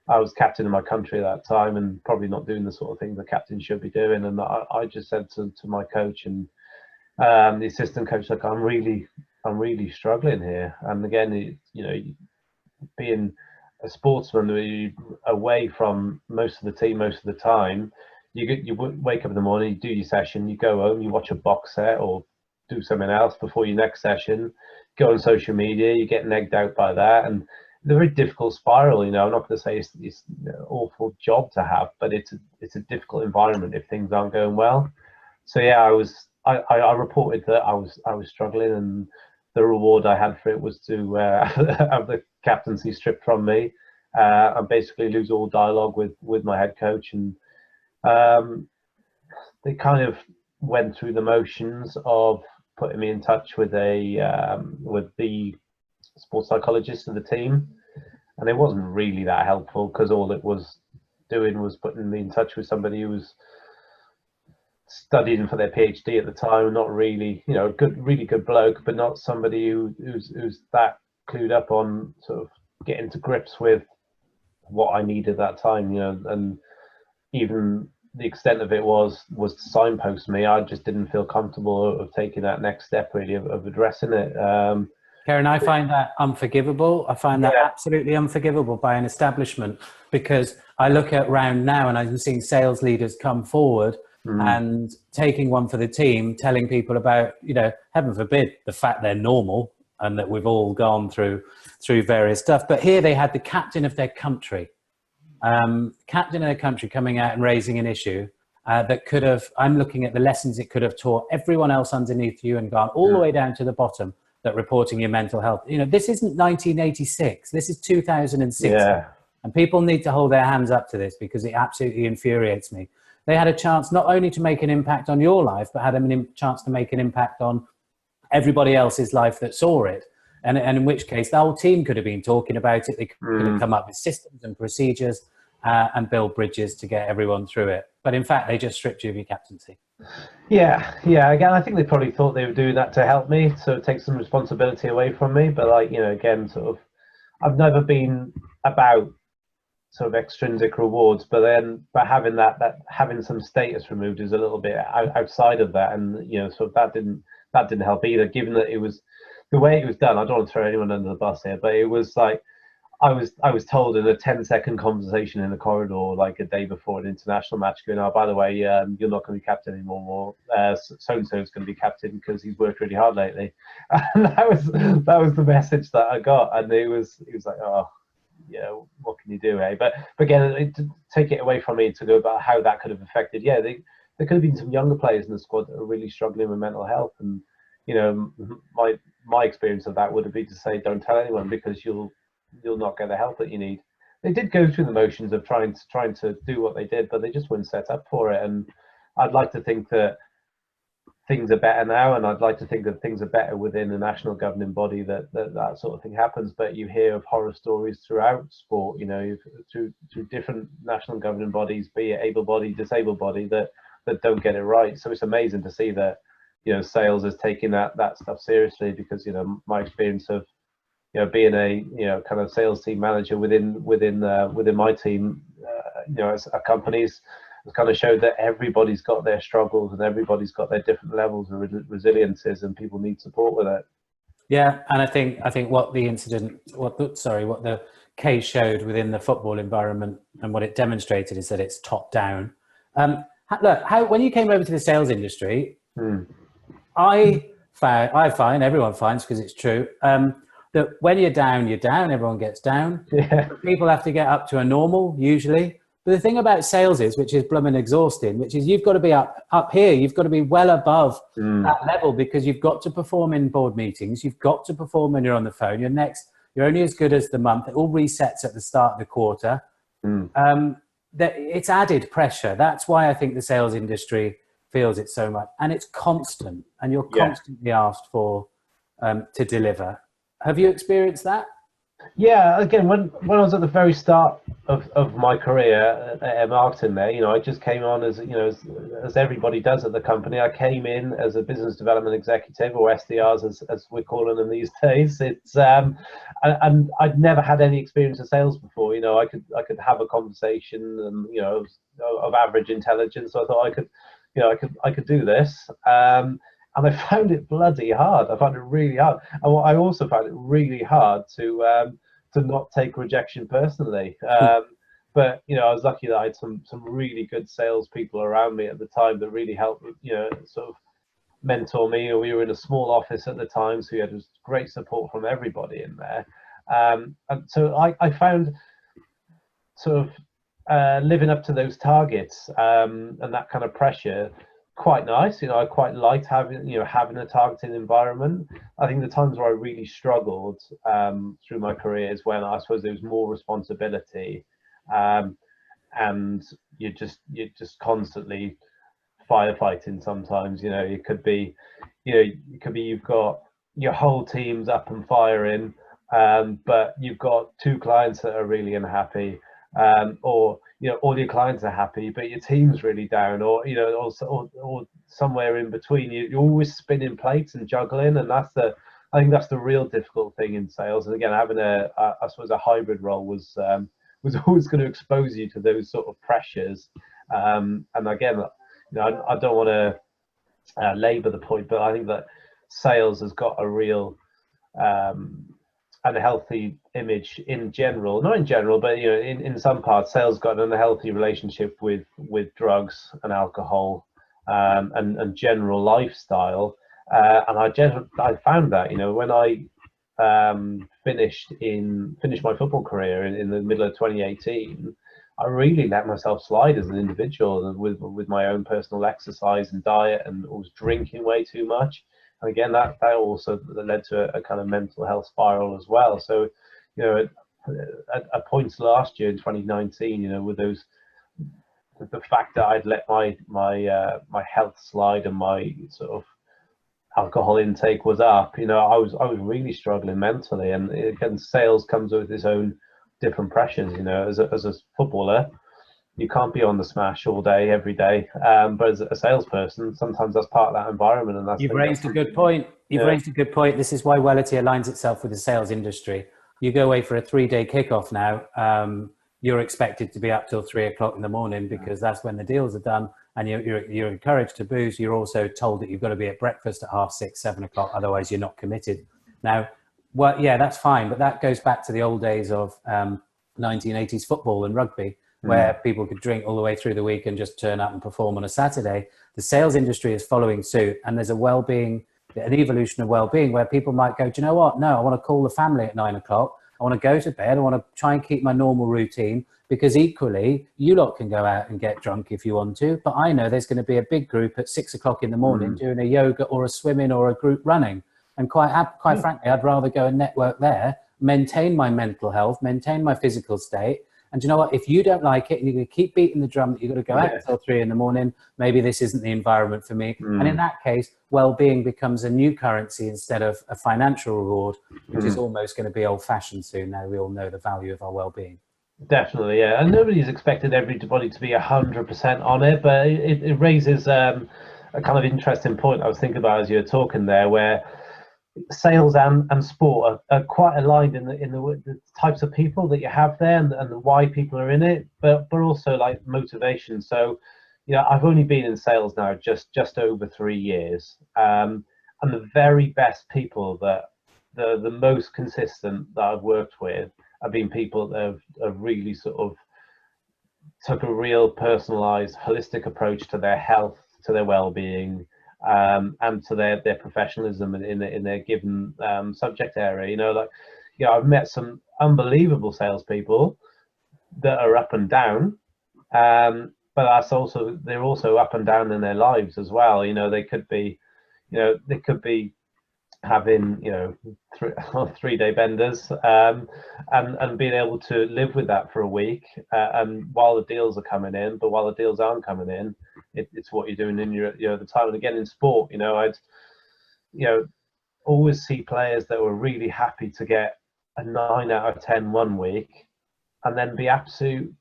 I was captain of my country at that time, and probably not doing the sort of thing the captain should be doing. And I just said to my coach and the assistant coach, like, I'm really struggling here. And again, being a sportsman away from most of the team most of the time, you wake up in the morning, you do your session, you go home, you watch a box set or do something else before your next session, go on social media, you get egged out by that, and it's a very difficult spiral. I'm not going to say it's an awful job to have, but it's a difficult environment if things aren't going well. So I reported that I was struggling, and the reward I had for it was to have the captaincy stripped from me and basically lose all dialogue with my head coach. And they kind of went through the motions of putting me in touch with the sports psychologist of the team, and it wasn't really that helpful, because all it was doing was putting me in touch with somebody who was studying for their PhD at the time, not really, really good bloke, but not somebody who's that clued up on sort of getting to grips with what I needed at that time, and even the extent of it was to signpost me. I just didn't feel comfortable of taking that next step, really, of addressing it. Keryn, I find that unforgivable. I find that absolutely unforgivable by an establishment, because I look at round now and I'm seeing sales leaders come forward and taking one for the team, telling people about, heaven forbid, the fact they're normal and that we've all gone through various stuff. But here they had the captain of their country, coming out and raising an issue that could have, I'm looking at the lessons it could have taught everyone else underneath you and gone all the way down to the bottom, that reporting your mental health. This isn't 1986, this is 2006. And people need to hold their hands up to this, because it absolutely infuriates me. They had a chance not only to make an impact on your life, but had a chance to make an impact on everybody else's life that saw it. And in which case, the whole team could have been talking about it. They could have come up with systems and procedures and build bridges to get everyone through it. But in fact, they just stripped you of your captaincy. Yeah. Again, I think they probably thought they were doing that to help me, so take some responsibility away from me. But again, sort of, I've never been about sort of extrinsic rewards, but having some status removed is a little bit outside of that, and sort of that didn't help either, given that it was the way it was done. I don't want to throw anyone under the bus here, but it was like I was told in a 10-second conversation in the corridor, like a day before an international match, going, "Oh, by the way, you're not going to be captain anymore. So and so is going to be captain because he's worked really hard lately." And that was the message that I got, and it was like, oh, what can you do, eh? But again, to take it away from me to go about how that could have affected, there could have been some younger players in the squad that are really struggling with mental health, and my experience of that would be to say, don't tell anyone, because you'll not get the help that you need. They did go through the motions of trying to do what they did, but they just weren't set up for it. And I'd like to think that things are better now, and I'd like to think that things are better within a national governing body that sort of thing happens. But you hear of horror stories throughout sport, through different national governing bodies, be it able-bodied, disabled-bodied, that don't get it right. So it's amazing to see that sales is taking that stuff seriously, because my experience of being a kind of sales team manager within my team, as a company's, has kind of showed that everybody's got their struggles and everybody's got their different levels of resiliences, and people need support with it. Yeah, and I think what the case showed within the football environment, and what it demonstrated is that it's top down. Look, when you came over to the sales industry, I find everyone finds, because it's true, that when you're down, everyone gets down. Yeah. People have to get up to a normal usually. But the thing about sales is, which is blooming exhausting, which is you've got to be up here. You've got to be well above that level, because you've got to perform in board meetings. You've got to perform when you're on the phone. You're only as good as the month. It all resets at the start of the quarter. It's added pressure. That's why I think the sales industry feels it so much. And it's constant. And you're constantly asked for to deliver. Have you experienced that? Yeah, again, when I was at the very start of my career at marketing there, I just came on as, as everybody does at the company. I came in as a business development executive, or SDRs as we're calling them these days. It's and I'd never had any experience of sales before. I could have a conversation and, of average intelligence. So I thought I could do this. And I found it bloody hard. I found it really hard. And I also found it really hard to not take rejection personally. But I was lucky that I had some really good salespeople around me at the time that really helped, sort of mentor me. We were in a small office at the time, so we had great support from everybody in there. And so I found sort of living up to those targets and that kind of pressure quite nice. I quite liked having a targeted environment. I think the times where I really struggled through my career is when I suppose there was more responsibility, and you're just constantly firefighting. Sometimes it could be you've got your whole team's up and firing, but you've got two clients that are really unhappy, or all your clients are happy, but your team's really down, or somewhere in between. You're always spinning plates and juggling, and I think that's the real difficult thing in sales. And again, having I suppose a hybrid role was always going to expose you to those sort of pressures. And again, I don't want to labour the point, but I think that sales has got a real unhealthy image in general, not in general, but in some parts, sales got an unhealthy relationship with drugs and alcohol, and general lifestyle. And I found that when I finished my football career in the middle of 2018, I really let myself slide as an individual with my own personal exercise and diet, and was drinking way too much. And again, that also led to a kind of mental health spiral as well. So, at points last year in 2019, with the fact that I'd let my health slide and my sort of alcohol intake was up, I was really struggling mentally. And again, sales comes with its own different pressures. As a footballer, you can't be on the smash all day, every day. But as a salesperson, sometimes that's part of that environment. And You've raised a good point. Raised a good point. This is why Wellity aligns itself with the sales industry. You go away for a 3-day kickoff now. You're expected to be up till 3 o'clock in the morning, because that's when the deals are done. And you're encouraged to booze. You're also told that you've got to be at breakfast at 6:30, 7 o'clock. Otherwise, you're not committed. Now, that's fine. But that goes back to the old days of 1980s football and rugby, where people could drink all the way through the week and just turn up and perform on a Saturday. The sales industry is following suit, and there's an evolution of well-being where people might go, do you know what? No, I want to call the family at 9 o'clock. I want to go to bed. I want to try and keep my normal routine, because equally, you lot can go out and get drunk if you want to, but I know there's going to be a big group at 6 o'clock in the morning doing a yoga or a swimming or a group running. And quite frankly, I'd rather go and network there, maintain my mental health, maintain my physical state. And you know what? If you don't like it and you're going to keep beating the drum that you've got to go out until 3 in the morning, maybe this isn't the environment for me. And in that case, well-being becomes a new currency instead of a financial reward, which is almost going to be old-fashioned soon. Now we all know the value of our well-being. Definitely, yeah. And nobody's expected everybody to be 100% on it, but it raises a kind of interesting point I was thinking about as you were talking there, where sales and sport are quite aligned in the types of people that you have there, and why people are in it, but also like motivation. So, I've only been in sales now just over 3 years, and the very best people that the most consistent that I've worked with have been people that have really sort of took a real personalized, holistic approach to their health, to their well-being, and to their professionalism in their given subject area. You know, like, you know, I've met some unbelievable salespeople that are up and down, but they're also up and down in their lives as well. You know, they could be having, you know, 3-day benders, and being able to live with that for a week, and while the deals are coming in. But while the deals aren't coming in, it's what you're doing in your, you know, the time. And again, in sport, you know, I'd, you know, always see players that were really happy to get a 9 out of 10 one week and then be absolute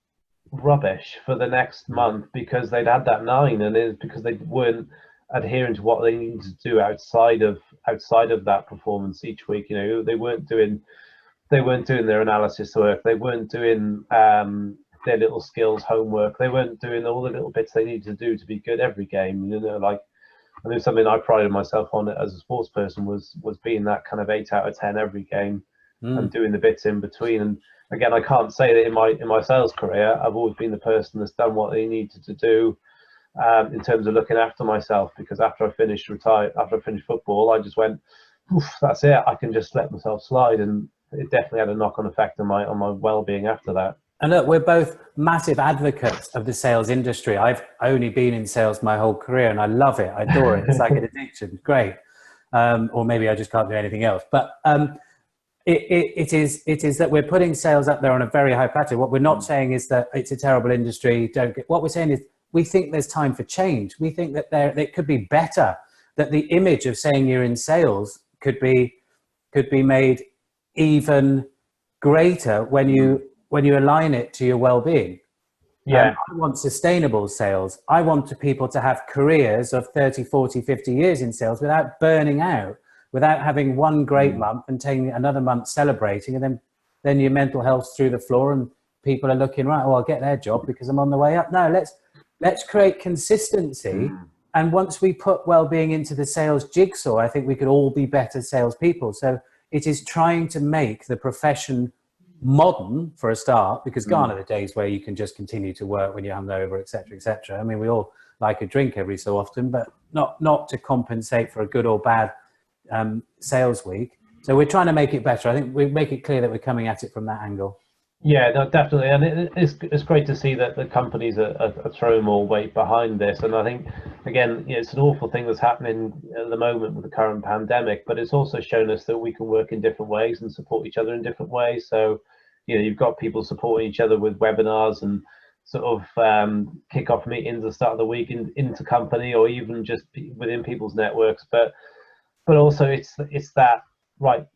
rubbish for the next month because they'd had that 9, and it's because they weren't adhering to what they needed to do outside of that performance each week. You know, they weren't doing their analysis work, they weren't doing their little skills homework, they weren't doing all the little bits they needed to do to be good every game. You know, like, I think something I prided myself on as a sports person was being that kind of 8 out of 10 every game, and doing the bits in between. And again, I can't say that in my sales career I've always been the person that's done what they needed to do in terms of looking after myself, because after I finished football, I just went, oof, that's it, I can just let myself slide. And it definitely had a knock-on effect on my well-being after that. And look, we're both massive advocates of the sales industry. I've only been in sales my whole career, and I love it. I adore it. It's like an addiction. Great. Or maybe I just can't do anything else. But it is that we're putting sales up there on a very high plateau. What we're not saying is that it's a terrible industry. What we're saying is we think there's time for change. We think that it could be better, that the image of saying you're in sales could be made even greater when you align it to your well-being. Yeah. I want sustainable sales. I want people to have careers of 30, 40, 50 years in sales without burning out, without having one great month and taking another month celebrating, and then your mental health's through the floor and people are looking, right, oh, I'll get their job because I'm on the way up. No, let's create consistency. And once we put well-being into the sales jigsaw, I think we could all be better salespeople. So it is trying to make the profession modern for a start, because gone are the days where you can just continue to work when you're hungover, etc., etc. I mean, we all like a drink every so often, but not to compensate for a good or bad sales week. So we're trying to make it better. I think we make it clear that we're coming at it from that angle. Yeah, no, definitely, and it's great to see that the companies are throwing more weight behind this. And I think, again, you know, it's an awful thing that's happening at the moment with the current pandemic, but it's also shown us that we can work in different ways and support each other in different ways. So, you know, you've got people supporting each other with webinars and sort of kick-off meetings at the start of the week into company, or even just within people's networks. But also it's that, right,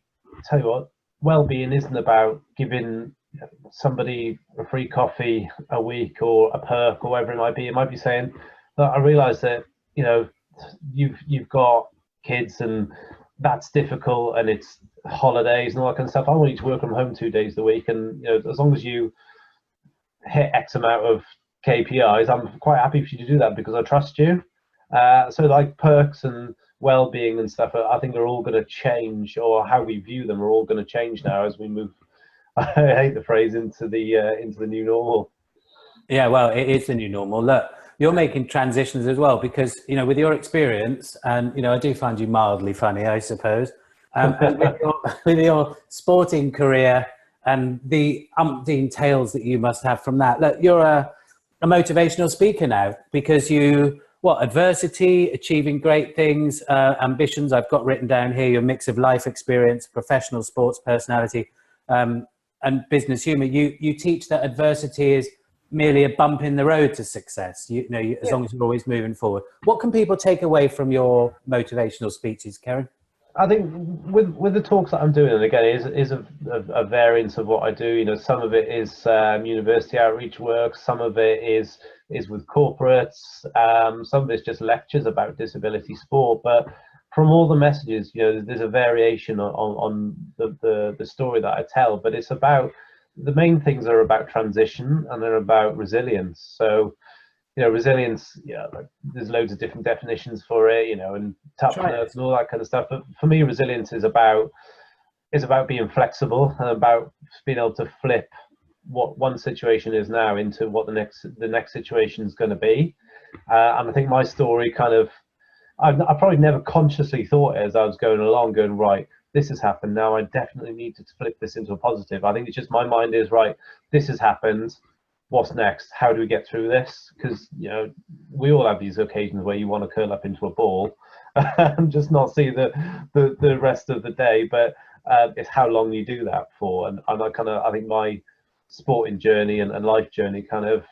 tell you what, well-being isn't about giving somebody a free coffee a week or a perk or whatever it might be. It might be saying that I realize that, you know, you've got kids and that's difficult and it's holidays and all that kind of stuff. I want you to work from home 2 days a week, and, you know, as long as you hit X amount of KPIs, I'm quite happy for you to do that because I trust you. So like perks and well-being and stuff, I think are all going to change, or how we view them are all going to change now as we move, I hate the phrase, into the new normal. Yeah, well, it is the new normal. Look, you're making transitions as well, because, you know, with your experience, and, you know, I do find you mildly funny, I suppose, and with your sporting career and the umpteen tales that you must have from that. Look, you're a motivational speaker now, because adversity, achieving great things, ambitions, I've got written down here, your mix of life experience, professional sports personality, and business humor. You teach that adversity is merely a bump in the road to success. As long as you're always moving forward. What can people take away from your motivational speeches, Keryn? I think with the talks that I'm doing, and again, it is a variance of what I do. You know, some of it is university outreach work, some of it is with corporates, some of it's just lectures about disability sport. But from all the messages, you know, there's a variation on the story that I tell. But it's about, the main things are about transition and they're about resilience. So, you know, resilience, yeah, like, there's loads of different definitions for it, you know, and toughness and all that kind of stuff. But for me, resilience is about it's about being flexible and about being able to flip what one situation is now into what the next situation is going to be. And I think my story kind of, I probably never consciously thought it as I was going along, going, right, this has happened. Now I definitely need to flip this into a positive. I think it's just my mind is, right, this has happened. What's next? How do we get through this? Because, you know, we all have these occasions where you want to curl up into a ball and just not see the rest of the day. But it's how long you do that for. And I think my sporting journey and life journey kind of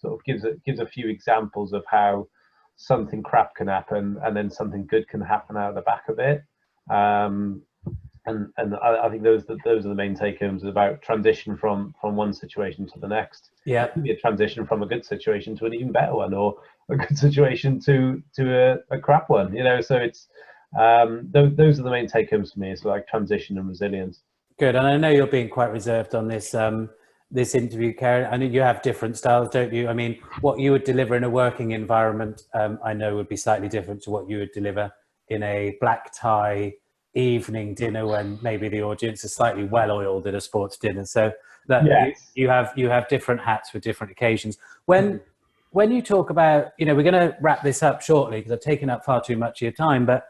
sort of gives a few examples of how something crap can happen and then something good can happen out of the back of it. And I think those are the main take homes, about transition from one situation to the next. Yeah, it can be a transition from a good situation to an even better one, or a good situation to a crap one. You know, so it's those are the main take homes for me. It's like transition and resilience. Good. And I know you're being quite reserved on this this interview, Keryn. I know you have different styles, don't you? I mean, what you would deliver in a working environment, I know would be slightly different to what you would deliver in a black tie evening dinner when maybe the audience is slightly well oiled at a sports dinner. So that yes. you have different hats for different occasions. When you talk about, you know, we're going to wrap this up shortly because I've taken up far too much of your time, but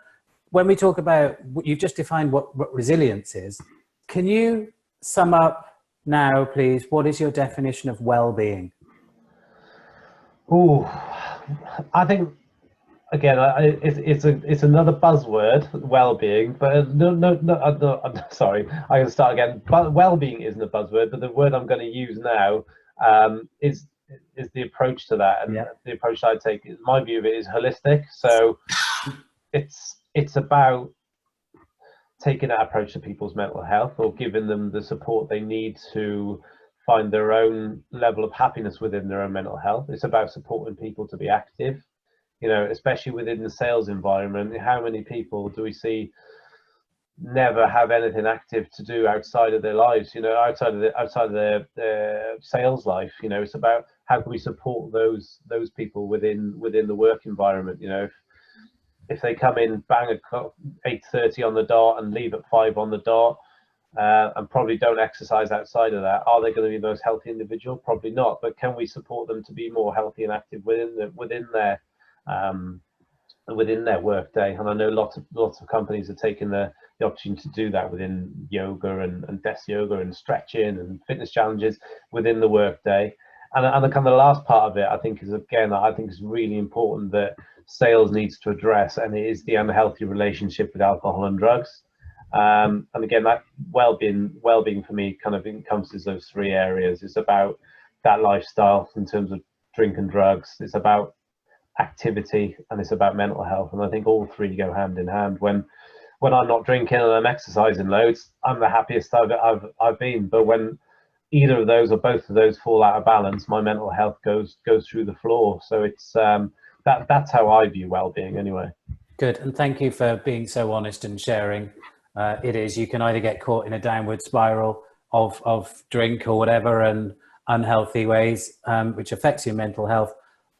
when we talk about, you've just defined what resilience is. Can you sum up now, please, what is your definition of well-being? Oh, I think, again, it's another buzzword, well-being, but no, sorry, I can start again. But well-being isn't a buzzword, but the word I'm going to use now is the approach to that, and the approach I take, my view of it, is holistic. So it's about taking that approach to people's mental health, or giving them the support they need to find their own level of happiness within their own mental health. It's about supporting people to be active, you know, especially within the sales environment. How many people do we see never have anything active to do outside of their lives, you know, outside of their sales life? You know, it's about how can we support those people within the work environment. You know, if they come in, bang at 8:30 on the dot and leave at 5 on the dot, and probably don't exercise outside of that, are they going to be the most healthy individual? Probably not. But can we support them to be more healthy and active within their work day? And I know lots of companies are taking the opportunity to do that within yoga and desk yoga and stretching and fitness challenges within the work day. And the kind of the last part of it, I think is really important, that sales needs to address, and it is the unhealthy relationship with alcohol and drugs. And again, that well-being for me kind of encompasses those three areas. It's about that lifestyle in terms of drink and drugs. It's about activity, and it's about mental health. And I think all three go hand in hand. When I'm not drinking and I'm exercising loads, I'm the happiest I've been. But when either of those or both of those fall out of balance, my mental health goes through the floor. So it's that's how I view well-being anyway. Good, and thank you for being so honest and sharing. It is, you can either get caught in a downward spiral of drink or whatever and unhealthy ways, which affects your mental health,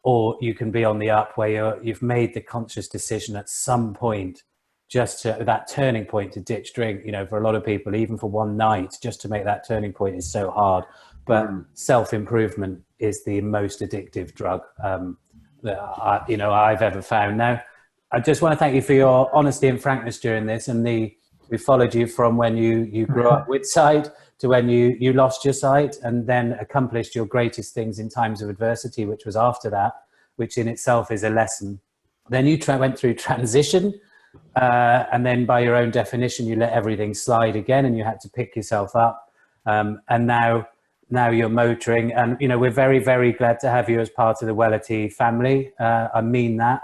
or you can be on the up where you've made the conscious decision at some point, just to that turning point, to ditch drink. You know, for a lot of people, even for one night, just to make that turning point is so hard. But self-improvement is the most addictive drug that I've ever found. Now, I just want to thank you for your honesty and frankness during this, and we followed you from when you grew up with sight to when you lost your sight, and then accomplished your greatest things in times of adversity, which was after that, which in itself is a lesson. Then you went through transition, and then by your own definition, you let everything slide again, and you had to pick yourself up. And now you're motoring, and you know, we're very, very glad to have you as part of the Wellity family. I mean that.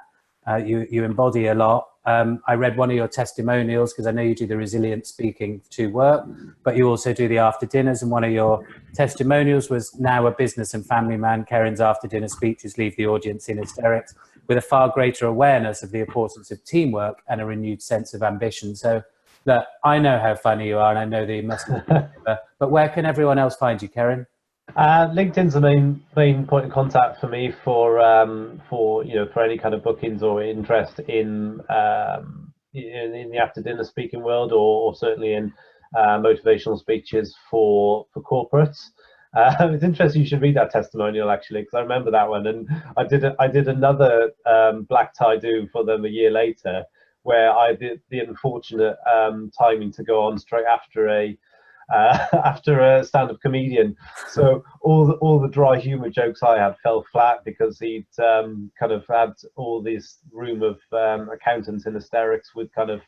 You embody a lot. I read one of your testimonials, because I know you do the resilient speaking to work, but you also do the after dinners, and one of your testimonials was, now a business and family man, Keryn's after dinner speeches leave the audience in hysterics with a far greater awareness of the importance of teamwork and a renewed sense of ambition. So look, I know how funny you are, and I know that you must be, but where can everyone else find you, Keryn? LinkedIn's the main point of contact for me for any kind of bookings or interest in in the after dinner speaking world, or certainly in motivational speeches for corporates. It's interesting. You should read that testimonial, actually, because I remember that one. And I did another black tie do for them a year later, where I did the unfortunate timing to go on straight after a stand-up comedian. So all the dry humor jokes I had fell flat because he'd kind of had all this room of accountants in hysterics with kind of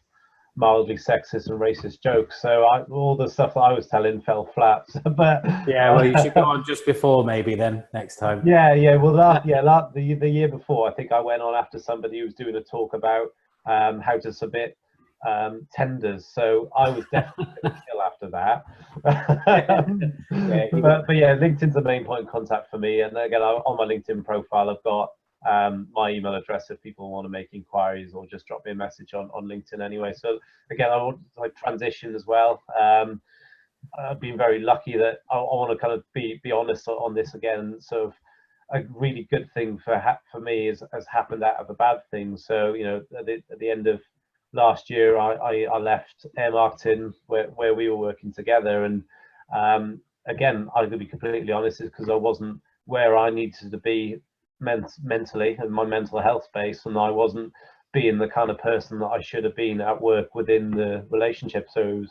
mildly sexist and racist jokes. So all the stuff that I was telling fell flat. But yeah, well, you should go on just before maybe then next time. Yeah. Well, the year before, I think I went on after somebody who was doing a talk about how to submit tenders. So I was definitely going to kill after that. But yeah, LinkedIn's the main point of contact for me. And again, on my LinkedIn profile, I've got my email address if people want to make inquiries, or just drop me a message on LinkedIn anyway. So again, I want to transition as well. I've been very lucky that I want to kind of be honest on this again. So a really good thing for me has happened out of a bad thing. So, you know, at the end of last year, I left Air Marketing where we were working together. And again, I'm going to be completely honest, is because I wasn't where I needed to be mentally, and my mental health space, and I wasn't being the kind of person that I should have been at work within the relationship. So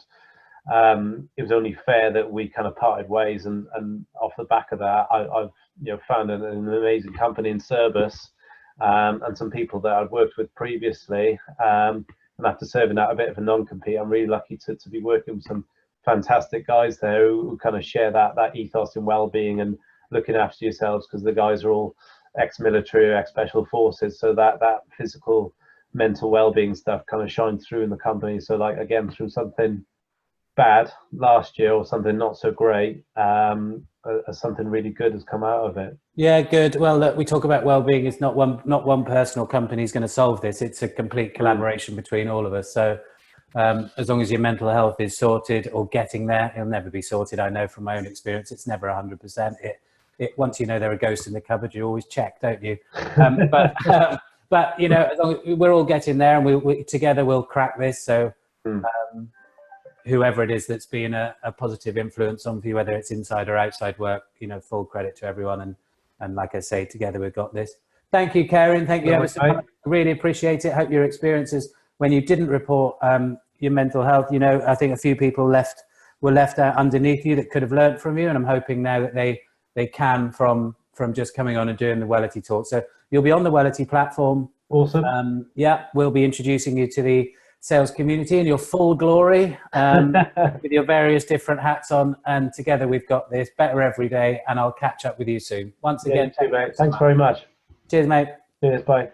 it was only fair that we kind of parted ways, and off the back of that, I've found an amazing company in Service, and some people that I'd worked with previously, and after serving out a bit of a non-compete, I'm really lucky to be working with some fantastic guys there who kind of share that ethos in well-being and looking after yourselves, because the guys are all ex-military, ex-special forces, so that physical, mental well-being stuff kind of shines through in the company. So, like, again, through something bad last year or something not so great, something really good has come out of it. Yeah, good. Well, look, we talk about well-being. It's not one person or company is going to solve this. It's a complete collaboration between all of us. So as long as your mental health is sorted or getting there, it'll never be sorted. I know from my own experience, it's never 100%. Once you know there are ghosts in the cupboard, you always check, don't you? But you know, as long as we're all getting there, and we together we'll crack this. So whoever it is that's been a positive influence on you, whether it's inside or outside work, you know, full credit to everyone. And like I say, together we've got this. Thank you, Keryn. Thank you ever so much. Really appreciate it. Hope your experiences when you didn't report your mental health, you know, I think a few people were left out underneath you that could have learnt from you. And I'm hoping now that they can from just coming on and doing the Wellity talk. So you'll be on the Wellity platform. Awesome. Yeah, we'll be introducing you to the sales community in your full glory, with your various different hats on, and together we've got this better every day, and I'll catch up with you soon. Once again, too, mate. Thanks very much. Cheers, mate. Cheers, bye.